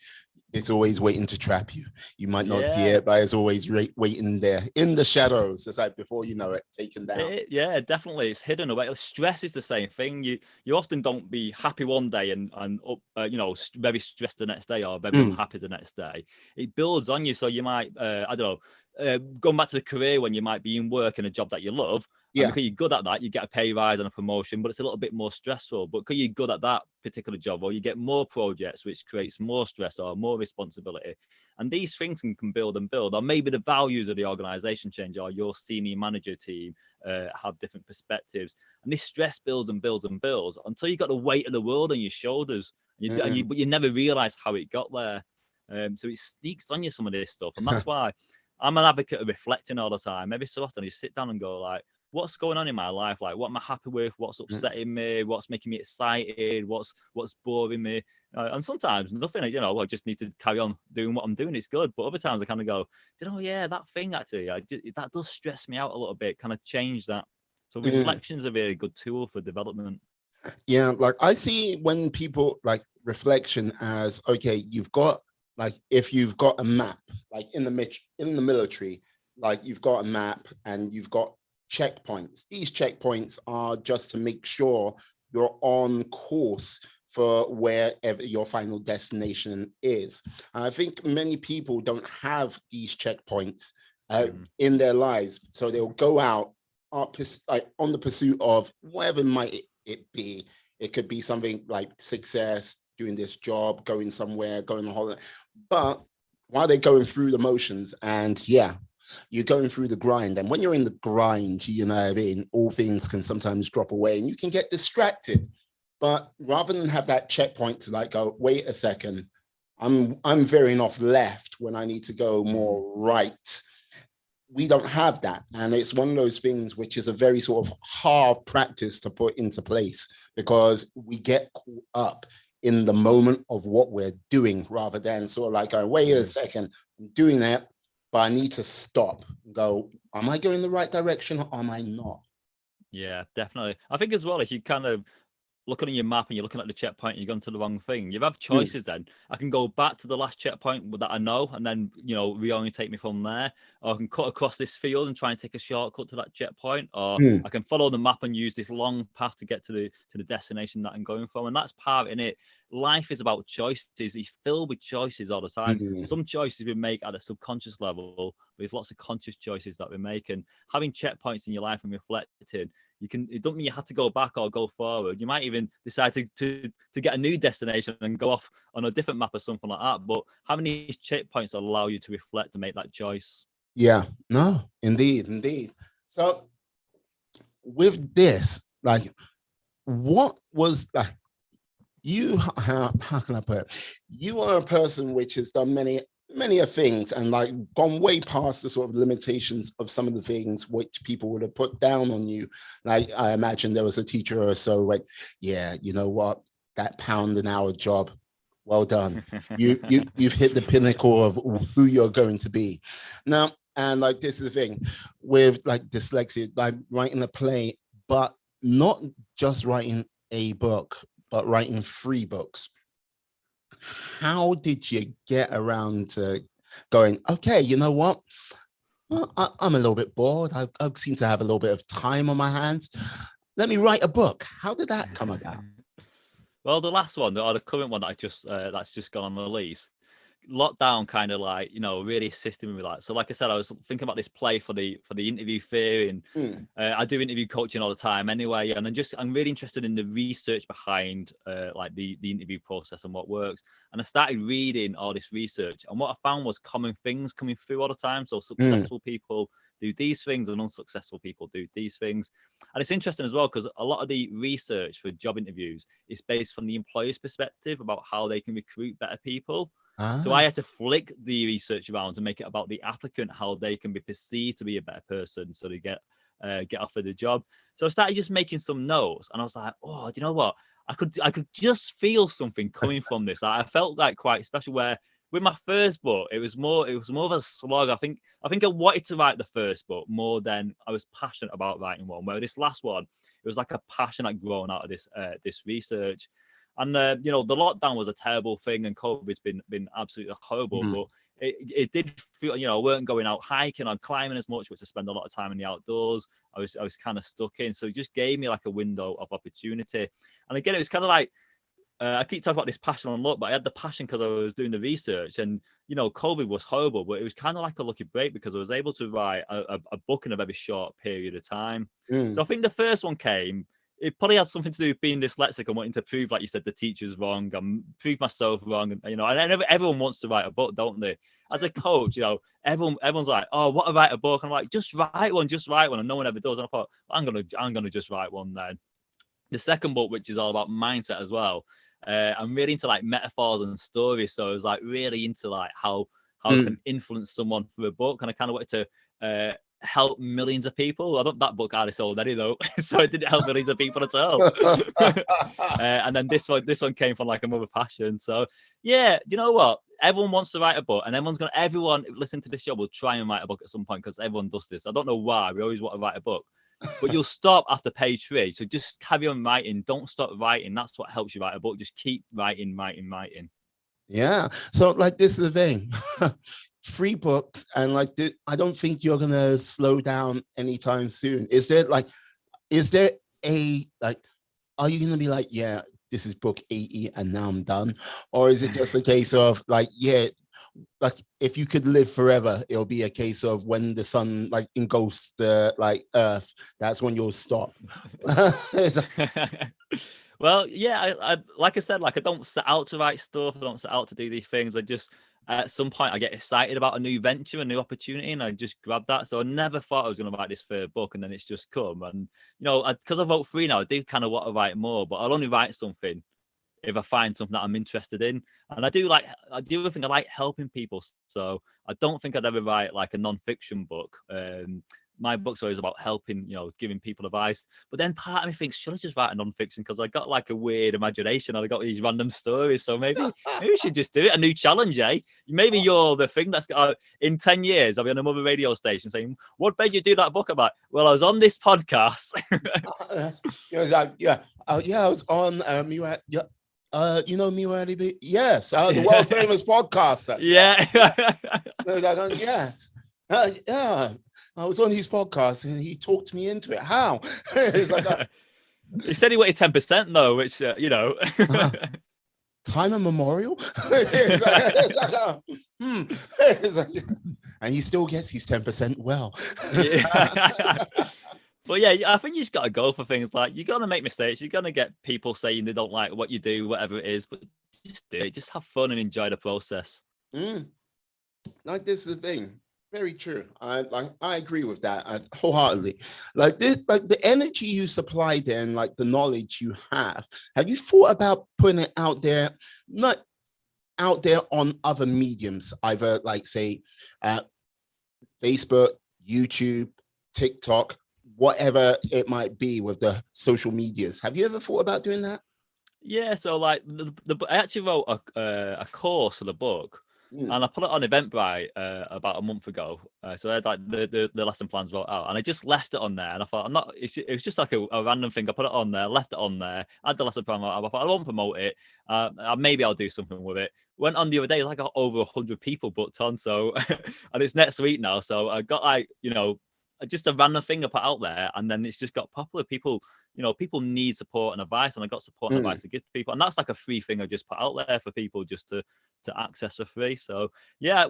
it's always waiting to trap you. You might not see Yeah. it, but it's always waiting there in the shadows. It's like before you know it, taken down. Yeah, definitely, it's hidden away. Stress is the same thing. You often don't be happy one day and up, very stressed the next day, or very unhappy the next day. It builds on you, so you might I don't know, going back to the career, when you might be in work in a job that you love, and Yeah. because you're good at that, you get a pay rise and a promotion, but it's a little bit more stressful. But because you're good at that particular job, or you get more projects, which creates more stress or more responsibility. And these things can build and build, or maybe the values of the organization change, or your senior manager team have different perspectives, and this stress builds and builds and builds until you got the weight of the world on your shoulders, but you never realize how it got there. So it sneaks on you, some of this stuff, and that's why I'm an advocate of reflecting all the time. Every so often, you sit down and go like, what's going on in my life? Like, what am I happy with? What's upsetting me? What's making me excited? What's boring me? And sometimes nothing, I just need to carry on doing what I'm doing. It's good. But other times I kind of go, yeah, that thing actually, that does stress me out a little bit. Kind of change that. So reflection's a very good tool for development. Yeah, like I see when people like reflection as, okay, you've got, like, if you've got a map, like in the military, like you've got a map and you've got checkpoints. These checkpoints are just to make sure you're on course for wherever your final destination is. And I think many people don't have these checkpoints in their lives, so they'll go out like on the pursuit of whatever might it be. It could be something like success, doing this job, going somewhere, going on holiday. But while they're going through the motions, and yeah, you're going through the grind. And when you're in the grind, you know what I mean, all things can sometimes drop away and you can get distracted. But rather than have that checkpoint to like go, wait a second, I'm veering off left when I need to go more right. We don't have that. And it's one of those things which is a very sort of hard practice to put into place, because we get caught up in the moment of what we're doing, rather than sort of like going, wait a second, I'm doing that, but I need to stop and go, am I going the right direction or am I not? Yeah, definitely. I think as well, if you kind of looking at your map and you're looking at the checkpoint and you're going to the wrong thing, you have choices then. I can go back to the last checkpoint that I know and then, reorientate me from there. Or I can cut across this field and try and take a shortcut to that checkpoint. Or I can follow the map and use this long path to get to the destination that I'm going from. And that's part in it. Life is about choices. It's filled with choices all the time. Some choices we make at a subconscious level, but there's lots of conscious choices that we make. And having checkpoints in your life and reflecting, it don't mean you have to go back or go forward. You might even decide to get a new destination and go off on a different map or something like that. But having these checkpoints allow you to reflect and make that choice. Yeah, no, indeed. So with this, like, what was that? How can I put it? You are a person which has done many of things and like gone way past the sort of limitations of some of the things which people would have put down on you. Like, I imagine there was a teacher or so like, yeah, you know what, that £1 an hour job, well done. You've hit the pinnacle of who you're going to be now. And like, this is the thing with like dyslexia, like writing a play, but not just writing a book, but writing 3 books. How did you get around to going, okay, you know what? I'm a little bit bored. I seem to have a little bit of time on my hands. Let me write a book. How did that come about? Well, the last one, or the current one that that's just gone on release, lockdown kind of like, really assisted me with that. So like I said, I was thinking about this play for the interview theory, and Mm. I do interview coaching all the time anyway, and I'm really interested in the research behind like the interview process and what works. And I started reading all this research, and what I found was common things coming through all the time. So Mm. successful people do these things and unsuccessful people do these things. And it's interesting as well because a lot of the research for job interviews is based from the employer's perspective about how they can recruit better people. So I Ah. had to flick the research around to make it about the applicant, how they can be perceived to be a better person, so they get offered the job. So I started just making some notes, and I was like, oh, do you know what? I could just feel something coming from this. I felt like quite special. Where with my first book, it was more of a slog. I think I wanted to write the first book more than I was passionate about writing one. Where this last one, it was like a passion that grown out of this research. And the lockdown was a terrible thing, and COVID's been absolutely horrible. Mm. But it did feel, I weren't going out hiking or climbing as much, which I spend a lot of time in the outdoors. I was kind of stuck in, so it just gave me like a window of opportunity. And again, it was kind of like I keep talking about this passion on luck, but I had the passion because I was doing the research, and COVID was horrible, but it was kind of like a lucky break because I was able to write a book in a very short period of time. Mm. So I think the first one came. It probably had something to do with being dyslexic and wanting to prove, like you said, the teacher's wrong and prove myself wrong. And everyone wants to write a book, don't they? As a coach, everyone's like, "Oh, what to write a book?" And I'm like, "Just write one, and no one ever does. And I thought, I'm gonna just write one then. The second book, which is all about mindset as well. I'm really into like metaphors and stories, so I was like really into like how I Mm. can influence someone through a book, and I kind of wanted to help millions of people. I don't that book hardly sold any though, so it didn't help millions of people at all. And then this one came from like another passion. So yeah, you know what? Everyone wants to write a book, and everyone listening to this show will try and write a book at some point because everyone does this. I don't know why we always want to write a book. But you'll stop after page 3. So just carry on writing. Don't stop writing. That's what helps you write a book. Just keep writing. Yeah. So like this is the thing. 3 books, and like I don't think you're gonna slow down anytime soon. Is there a like, are you gonna be like, yeah, this is book 80 and now I'm done? Or is it just a case of like, yeah, like if you could live forever, it'll be a case of when the sun like engulfs the like earth, that's when you'll stop. Well, yeah, I like I said, like I don't set out to write stuff. I don't set out to do these things. I just at some point I get excited about a new venture, a new opportunity, and I just grab that. So I never thought I was going to write this third book, and then it's just come. And because I wrote 3 now, I do kind of want to write more, but I'll only write something if I find something that I'm interested in. And I do think I like helping people. So I don't think I'd ever write like a non-fiction book. My book's always about helping, giving people advice. But then part of me thinks, should I just write a non-fiction? Because I got like a weird imagination and I got these random stories. So maybe we should just do it. A new challenge, eh? Maybe you're the thing that's got in 10 years, I'll be on another radio station saying, what made you do that book about? Well, I was on this podcast. Yeah. Yeah, I was on yeah. Miwa, yes, the world famous podcaster. Yeah. Yes. Yeah, I was on his podcast and he talked me into it. How? It's like he said he wanted 10% though, which time immemorial. And he still gets his 10% well. Yeah. But yeah, I think you just got to go for things. Like you're gonna make mistakes. You're gonna get people saying they don't like what you do, whatever it is. But just do it. Just have fun and enjoy the process. Like this is the thing. Very true. I agree with that wholeheartedly. Like this, like the energy you supply, then like the knowledge you have. Have you thought about putting it out there? Not out there on other mediums, either like say, Facebook, YouTube, TikTok, whatever it might be with the social medias. Have you ever thought about doing that? Yeah, so like I actually wrote a course for the book, And I put it on Eventbrite about a month ago. So I had like the lesson plans wrote out, and I just left it on there. And I thought, it was just like a random thing. I put it on there, left it on there, had the lesson plan wrote out. I thought, I won't promote it. Maybe I'll do something with it. Went on the other day, like got over 100 people booked on. So, and it's next week now. So I got like, just a random thing I put out there, and then it's just got popular. People need support and advice, and I got support and advice to give to people. And that's like a free thing I just put out there for people just to access for free. So yeah,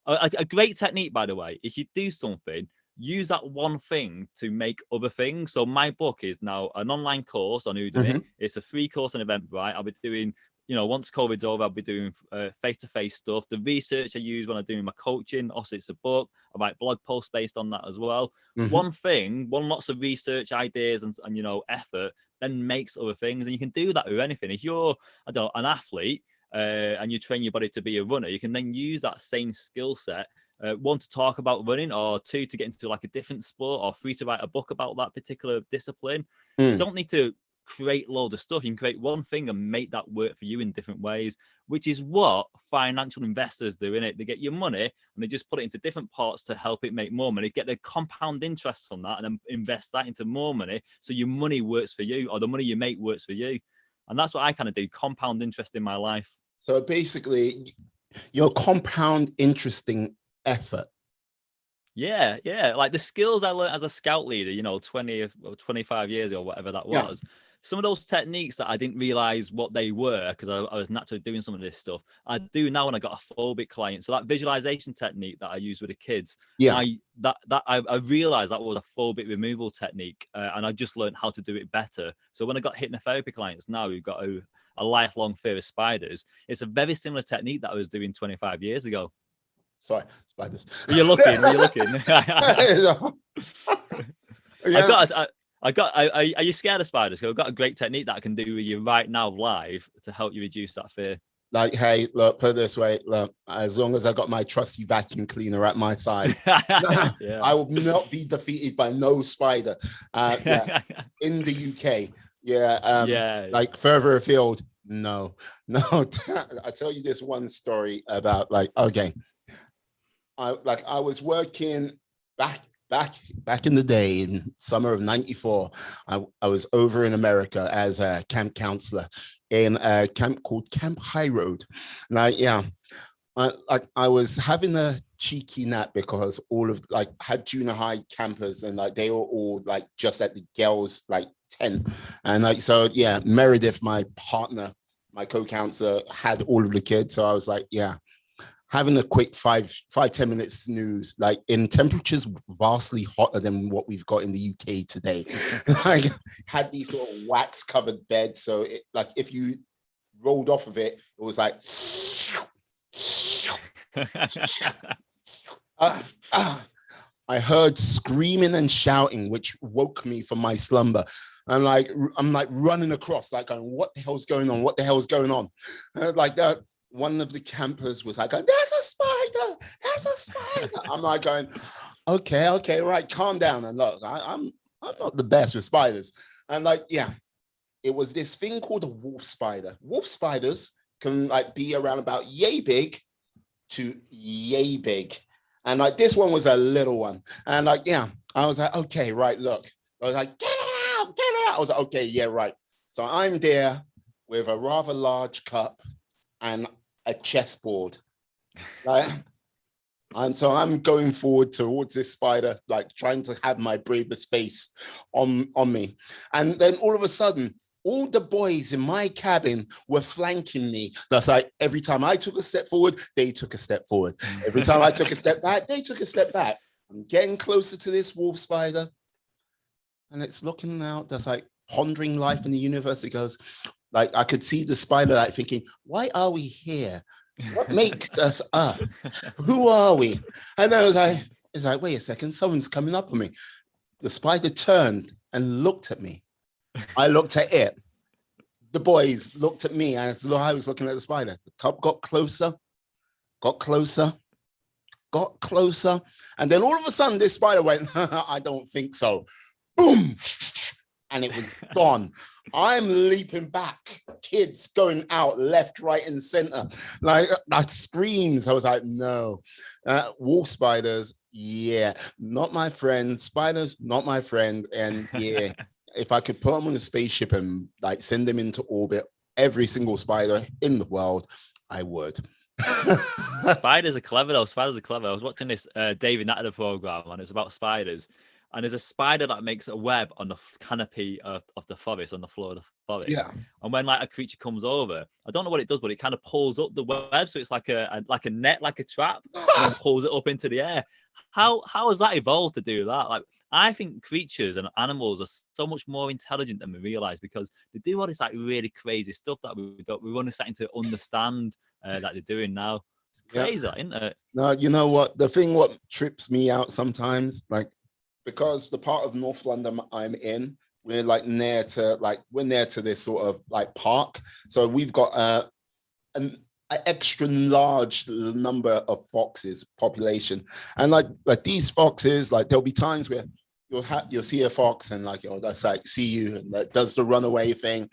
a great technique, by the way, if you do something, use that one thing to make other things. So my book is now an online course on Udemy. It's a free course on Eventbrite. I'll be doing, once COVID's over, I'll be doing face-to-face stuff. The research I use when I'm doing my coaching, also it's a book. I write blog posts based on that as well. One thing, lots of research ideas and effort, then makes other things. And you can do that with anything. If you're, an athlete, and you train your body to be a runner, you can then use that same skill set, one, to talk about running, or two, to get into like a different sport, or three, to write a book about that particular discipline. You don't need to create loads of stuff. You can create one thing and make that work for you in different ways, which is what financial investors do, innit? They get your money and they just put it into different pots to help it make more money, get the compound interest from that, and then invest that into more money. So your money works for you, or the money you make works for you. And that's what I kind of do, compound interest in my life. So basically, your compound interesting effort. Yeah. Like the skills I learned as a scout leader, 20 or 25 years ago, whatever that was. Some of those techniques that I didn't realize what they were, because I was naturally doing some of this stuff, I do now when I got a phobic client. So that visualization technique that I use with the kids, I realized that was a phobic removal technique, and I just learned how to do it better. So when I got hypnotherapy clients now, we've got a lifelong fear of spiders. It's a very similar technique that I was doing 25 years ago. Sorry, spiders. Were you looking? Are you scared of spiders? Because I've got a great technique that I can do with you right now live to help you reduce that fear. Like, hey, look, put it this way, look, as long as I got my trusty vacuum cleaner at my side, I will not be defeated by no spider. In the UK. Like further afield, no. I tell you this one story about I was working back in the day, in summer of '94. I was over in America as a camp counselor in a camp called Camp High Road. And I was having a cheeky nap because all of had junior high campers, and they were all just at the girls' tent. And Meredith, my partner, my co-counselor, had all of the kids. So I was having a quick 5-10 minutes snooze, in temperatures vastly hotter than what we've got in the UK today. Had these sort of wax covered beds. So if you rolled off of it, it was I heard screaming and shouting, which woke me from my slumber. And I'm running across, going, what the hell's going on? What the hell's going on? One of the campers was there's a spider, there's a spider. I'm going, okay, right, calm down. And look, I'm not the best with spiders. And it was this thing called a wolf spider. Wolf spiders can be around about yay big to yay big. And this one was a little one. And I was okay, right, look. I was get out. I was okay, yeah, right. So I'm there with a rather large cup and a chessboard, and so I'm going forward towards this spider, trying to have my bravest face on me. And then all of a sudden, all the boys in my cabin were flanking me. That's every time I took a step forward, they took a step forward. Every time I took a step back, they took a step back. I'm getting closer to this wolf spider, and it's looking out. That's pondering life in the universe. It goes, I could see the spider thinking, why are we here? What makes us us? Who are we? And I was wait a second, someone's coming up on me. The spider turned and looked at me. I looked at it. The boys looked at me, and I was looking at the spider. The cup got closer, and then all of a sudden this spider went, I don't think so. Boom. And it was gone. I'm leaping back kids going out left, right, and center. Like screams. I was like, no. Wolf spiders, yeah, not my friend. Spiders, not my friend. And yeah, if I could put them on a spaceship and like send them into orbit, every single spider in the world, I would. Spiders are clever though. Spiders are clever. I was watching this David Attenborough program, and it's about spiders. And there's a spider that makes a web on the canopy of the forest, on the floor of the forest. Yeah. And when like a creature comes over, I don't know what it does, but it kind of pulls up the web, so it's like a net, like a trap, and then pulls it up into the air. How has that evolved to do that? Like, I think creatures and animals are so much more intelligent than we realize, because they do all this like really crazy stuff that we're only starting to understand that they're doing now. It's crazy, isn't it? No, you know what? The thing what trips me out sometimes, like, because the part of North London I'm in, we're near to this sort of like park. So we've got an extra large number of foxes population, and like these foxes, like there'll be times where you'll see a fox and like, oh, that's like see you, and that does the runaway thing,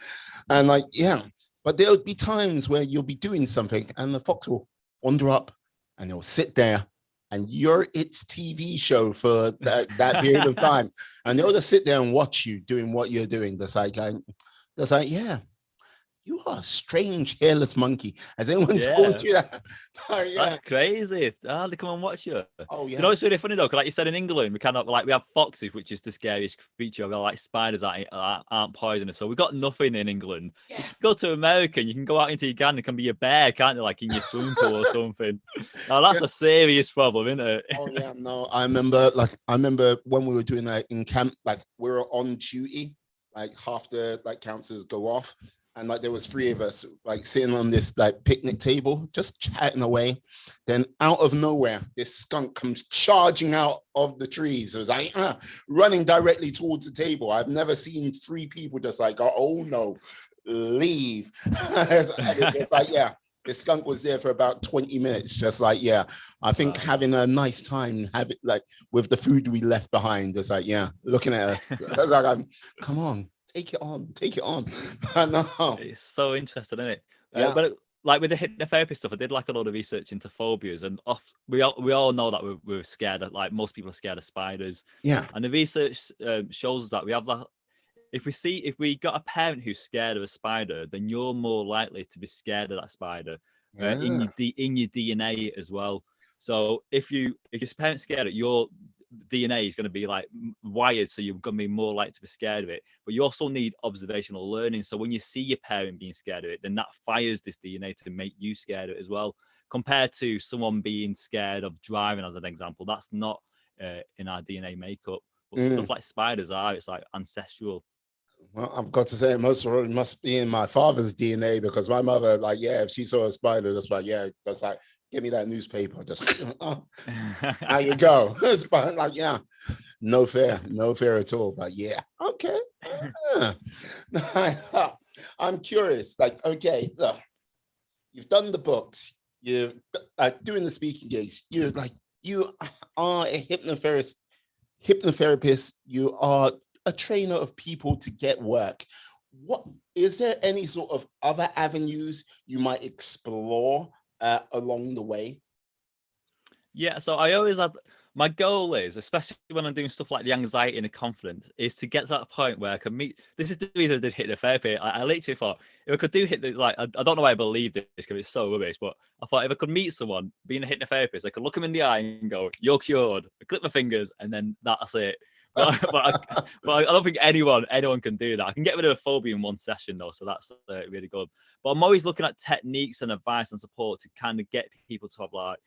and like, yeah. But there'll be times where you'll be doing something and the fox will wander up and it'll sit there, and you're its TV show for that period of time, and they'll just sit there and watch you doing what you're doing. That's like, yeah, you are a strange hairless monkey. Has anyone told you that? That's crazy. They come and watch you. Oh yeah. You know, it's really funny though, because like you said, in England, we have foxes, which is the scariest creature. We have like spiders that aren't poisonous. So we've got nothing in England. Yeah. You can go to America and you can go out into Uganda, it can be a bear, can't you? Like in your swimming pool or something. Now that's a serious problem, isn't it? Oh yeah, no. I remember when we were doing that in camp, like we were on duty, like half the like counsellors go off. And like there was 3 of us like sitting on this like picnic table, just chatting away. Then out of nowhere, this skunk comes charging out of the trees. It was like running directly towards the table. I've never seen 3 people just like, oh no, leave. It's like, yeah, the skunk was there for about 20 minutes. Just like, yeah, I think having a nice time, have it like with the food we left behind. Just like, yeah, looking at us. I was like, come on. Take it on. I know. It's so interesting, isn't it? Yeah. But like with the hypnotherapy stuff, I did like a lot of research into phobias, and we all know that we're scared of, like most people are scared of spiders. Yeah. And the research shows us that we have that. If we got a parent who's scared of a spider, then you're more likely to be scared of that spider in your DNA as well. So if your parent's scared of it, your DNA is going to be like wired, so you're going to be more likely to be scared of it. But you also need observational learning. So when you see your parent being scared of it, then that fires this DNA to make you scared of it as well. Compared to someone being scared of driving, as an example, that's not in our DNA makeup. But stuff like spiders it's like ancestral. Well, I've got to say, most of it must be in my father's DNA, because my mother, like, yeah, if she saw a spider, that's like, yeah, that's like, give me that newspaper. Just, there you go. It's like, yeah, no fear at all. But yeah, okay. I'm curious. Like, okay, look, you've done the books, you're doing the speaking gigs. You are a hypnotherapist. You are a trainer of people to get work. What is there any sort of other avenues you might explore along the way? Yeah, so I always had, my goal is, especially when I'm doing stuff like the anxiety and the confidence, is to get to that point where I can meet. This is the reason I did hypnotherapy. I literally thought if I could do I don't know why I believed this, because it's so rubbish, but I thought if I could meet someone being a hypnotherapist, I could look them in the eye and go, "You're cured." I click my fingers, and then that's it. But I don't think anyone can do that. I can get rid of a phobia in one session though, so that's really good. But I'm always looking at techniques and advice and support to kind of get people to have like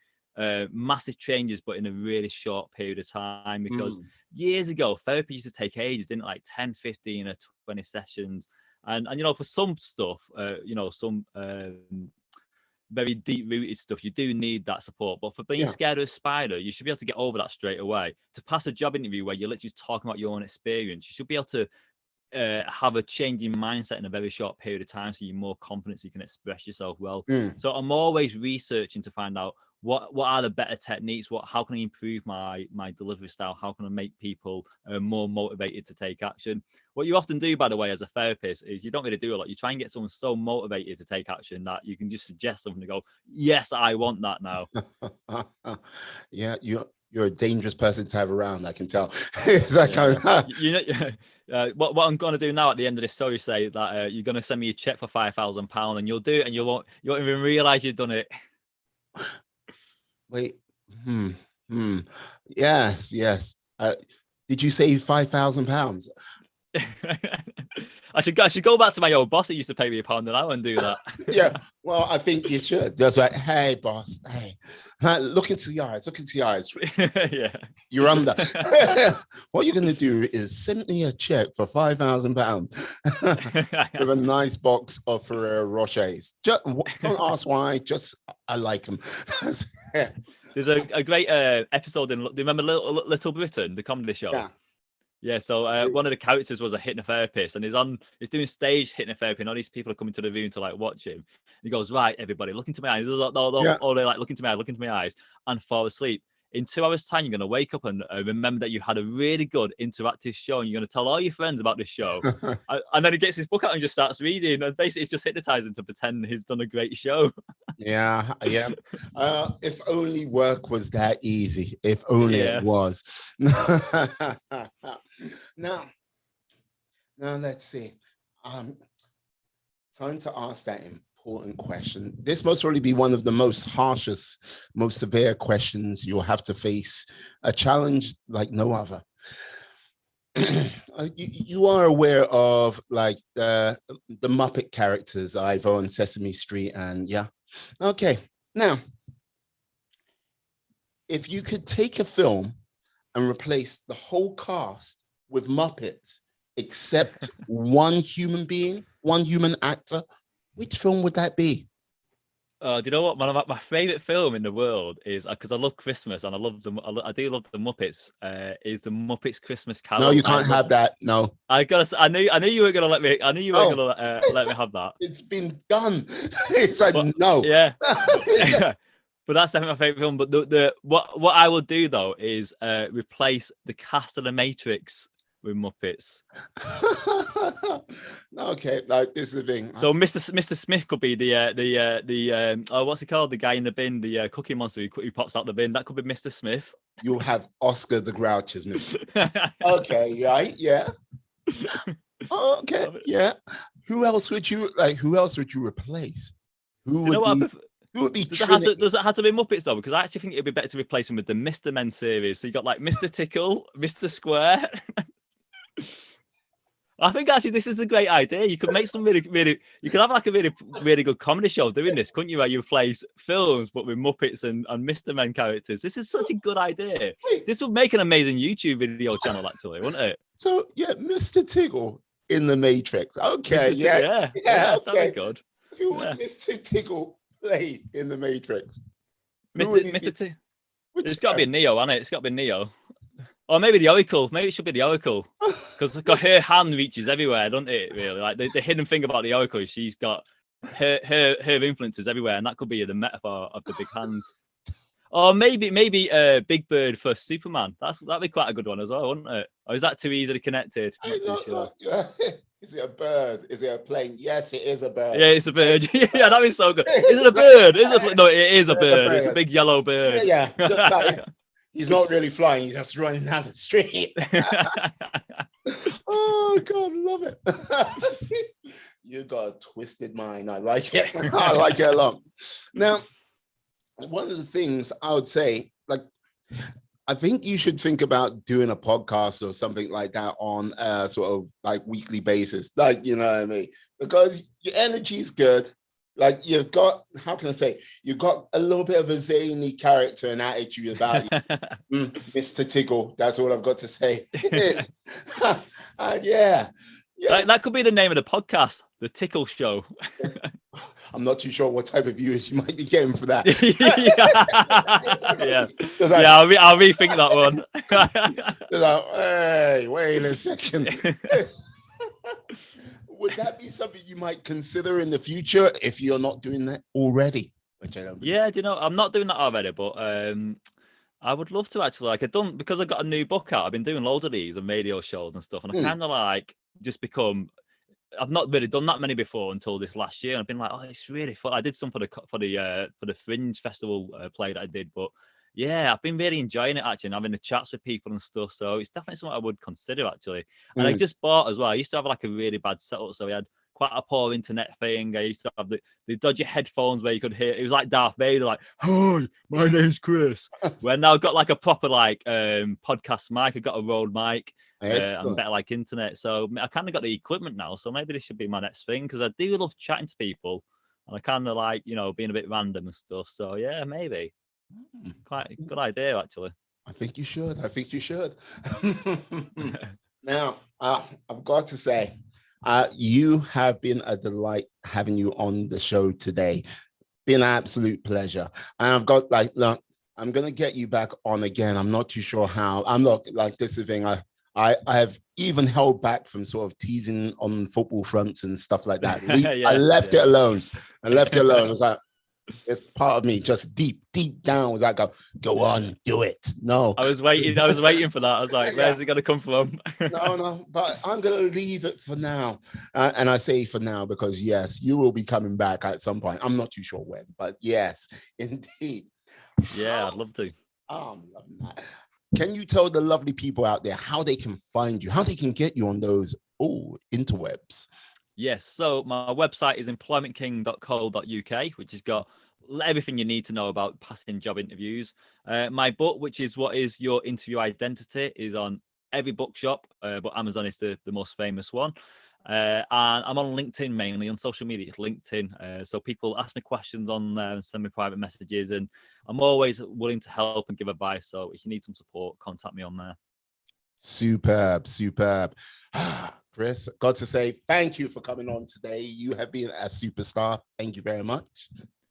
massive changes, but in a really short period of time. Because years ago, therapy used to take ages, didn't it? Like 10, 15, or 20 sessions. And you know, for some stuff, some very deep-rooted stuff, you do need that support. But for being scared of a spider, you should be able to get over that straight away. To pass a job interview where you're literally just talking about your own experience, you should be able to have a changing mindset in a very short period of time, so you're more confident, so you can express yourself well. So I'm always researching to find out what are the better techniques? How can I improve my delivery style? How can I make people more motivated to take action? What you often do, by the way, as a therapist, is you don't really do a lot. You try and get someone so motivated to take action that you can just suggest something to go, yes, I want that now. Yeah, you're a dangerous person to have around, I can tell. It's like, what I'm going to do now at the end of this story, say that you're going to send me a check for £5,000 and you'll do it and you won't even realize you've done it. Wait. Yes. Did you say £5,000? I should go back to my old boss that used to pay me £1 an hour and do that. Yeah, well, I think you should. Just like, hey, boss, hey, look into the eyes. Yeah, you're under. What you're going to do is send me a check for £5,000 with a nice box of Ferrero Rochers. Don't ask why. Just I like them. There's a great episode in. Do you remember Little Britain, the comedy show? Yeah. Yeah, so one of the characters was a hypnotherapist, and he's doing stage hypnotherapy, and all these people are coming to the room to like watch him. He goes, right, everybody, look into my eyes. They're like, look into my eyes, and fall asleep. In 2 hours' time, you're going to wake up and remember that you had a really good interactive show, and you're going to tell all your friends about this show. And then he gets his book out and just starts reading, and basically it's just hypnotizing to pretend he's done a great show. Yeah. If only work was that easy. If only it was. Now let's see. Time to ask that important question. This must really be one of the most harshest, most severe questions you'll have to face. A challenge like no other. You are aware of like the Muppet characters, Ivo and Sesame Street, and yeah. Okay. Now, if you could take a film and replace the whole cast with Muppets, except one human being, one human actor, which film would that be? Do you know what? My favorite film in the world is, because I love Christmas and I love them. I do love the Muppets. Is the Muppets Christmas Carol? No, you can't have that. No. I knew you were gonna let me. I knew you were gonna let me have that. It's been done. It's like no. Yeah. But that's definitely my favorite film. But what I will do though is replace the cast of The Matrix with Muppets. Okay, like this is the thing. So Mr. Smith could be the what's he called? The guy in the bin, the cookie monster who pops out the bin. That could be Mr. Smith. You'll have Oscar the Grouch as Mr. Okay, right? Yeah. Okay, yeah. Who else would you replace? Who would be? Does it have to be Muppets though? Because I actually think it'd be better to replace them with the Mr. Men series. So you got like Mr. Tickle, Mr. Square. I think actually this is a great idea. You could make some you could have like a really good comedy show doing this, couldn't you? Where you replace films but with Muppets and Mr. Men characters. This is such a good idea. This would make an amazing YouTube video channel, actually, wouldn't it? So yeah, Mr. Tiggle in The Matrix. Okay, yeah, okay. That'd be good. Who would Mr. Tiggle play in The Matrix? Mr. Tiggle. It's got to be Neo, hasn't it? It's got to be Neo. Or maybe the Oracle. Maybe it should be the Oracle. Because her hand reaches everywhere, doesn't it, really? Like the hidden thing about the Oracle is she's got her influences everywhere, and that could be the metaphor of the big hands. Or maybe Big Bird for Superman. That'd be quite a good one as well, wouldn't it? Or is that too easily connected? Sure. Is it a bird? Is it a plane? Yes, it is a bird. Yeah, it's a bird. Yeah, that'd be so good. Is it a bird? No, it is a bird. It's a big yellow bird. Yeah. He's not really flying. He's just running down the street. Oh, God, love it. You got a twisted mind. I like it. I like it a lot. Now, one of the things I would say, like, I think you should think about doing a podcast or something like that on a sort of like weekly basis. Like, you know what I mean? Because your energy is good. Like you've got, how can I say, you've got a little bit of a zany character and attitude about you. Mr. Tiggle, that's all I've got to say. Yeah. That could be the name of the podcast, The Tickle Show. I'm not too sure what type of viewers you might be getting for that. I'll rethink that one. Like, hey, wait a second. Would that be something you might consider in the future if you're not doing that already? which I don't believe. Yeah, do you know, I'm not doing that already, but I would love to actually. Like, because I got a new book out. I've been doing loads of these and radio shows and stuff, and I kind of like just become. I've not really done that many before until this last year. And I've been like, oh, it's really fun. I did some for the Fringe Festival play that I did, but yeah, I've been really enjoying it actually, and having the chats with people and stuff. So it's definitely something I would consider actually. And I just bought as well. I used to have like a really bad setup, so we had quite a poor internet thing. I used to have the dodgy headphones where you could hear. It was like Darth Vader, like, "Hi, my name's Chris." We're now got like a proper like podcast mic. I got a Rode mic. And better like internet, so I kind of got the equipment now, so maybe this should be my next thing, because I do love chatting to people and I kind of like, you know, being a bit random and stuff. So yeah, maybe quite a good idea actually. I think you should. Now, I've got to say, you have been a delight having you on the show today. Been an absolute pleasure. And I've got like, look, I'm gonna get you back on again. I'm not too sure how. I'm not like, this is the thing. I have even held back from sort of teasing on football fronts and stuff like that. I left it alone. I was like, it's part of me, just deep down was like, go on, do it. No. I was waiting for that. I was like, where's it going to come from? No, but I'm going to leave it for now. And I say for now because, yes, you will be coming back at some point. I'm not too sure when, but yes, indeed. Yeah, I'd love to. I'm loving that. Can you tell the lovely people out there how they can find you, how they can get you on those interwebs? Yes, so my website is employmentking.co.uk, which has got everything you need to know about passing job interviews. My book, which is What is Your Interview Identity, is on every bookshop, but Amazon is the most famous one. And I'm on LinkedIn mainly, on social media, it's LinkedIn. So people ask me questions on there and send me private messages, and I'm always willing to help and give advice. So if you need some support, contact me on there. Superb. Chris, got to say thank you for coming on today. You have been a superstar. Thank you very much.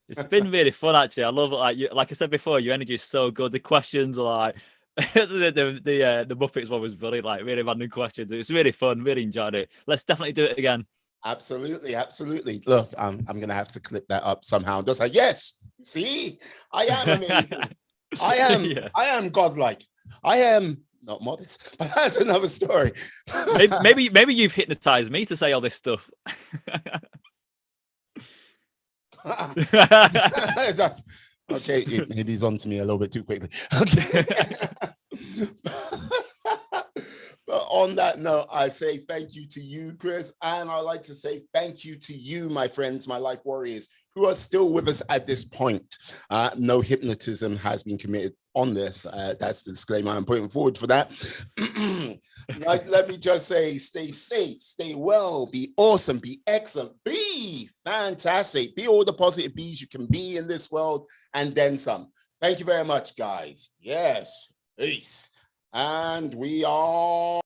It's been really fun, actually. I love it. Like I said before, your energy is so good. The questions are like the Muppets one was brilliant, like really random questions. It was really fun. Really enjoyed it. Let's definitely do it again. Absolutely. Look, I'm gonna have to clip that up somehow. Just like, yes, see, I am amazing. I am godlike. I am not modest, but that's another story. maybe you've hypnotized me to say all this stuff. Okay, maybe he's on to me a little bit too quickly. Okay. But on that note, I say thank you to you, Chris, and I'd like to say thank you to you, my friends, my life warriors, who are still with us at this point. No hypnotism has been committed on this. That's the disclaimer I'm putting forward for that. Let me just say, stay safe, stay well, be awesome, be excellent, be fantastic, be all the positive bees you can be in this world, and then some. Thank you very much, guys. Yes, peace. And we are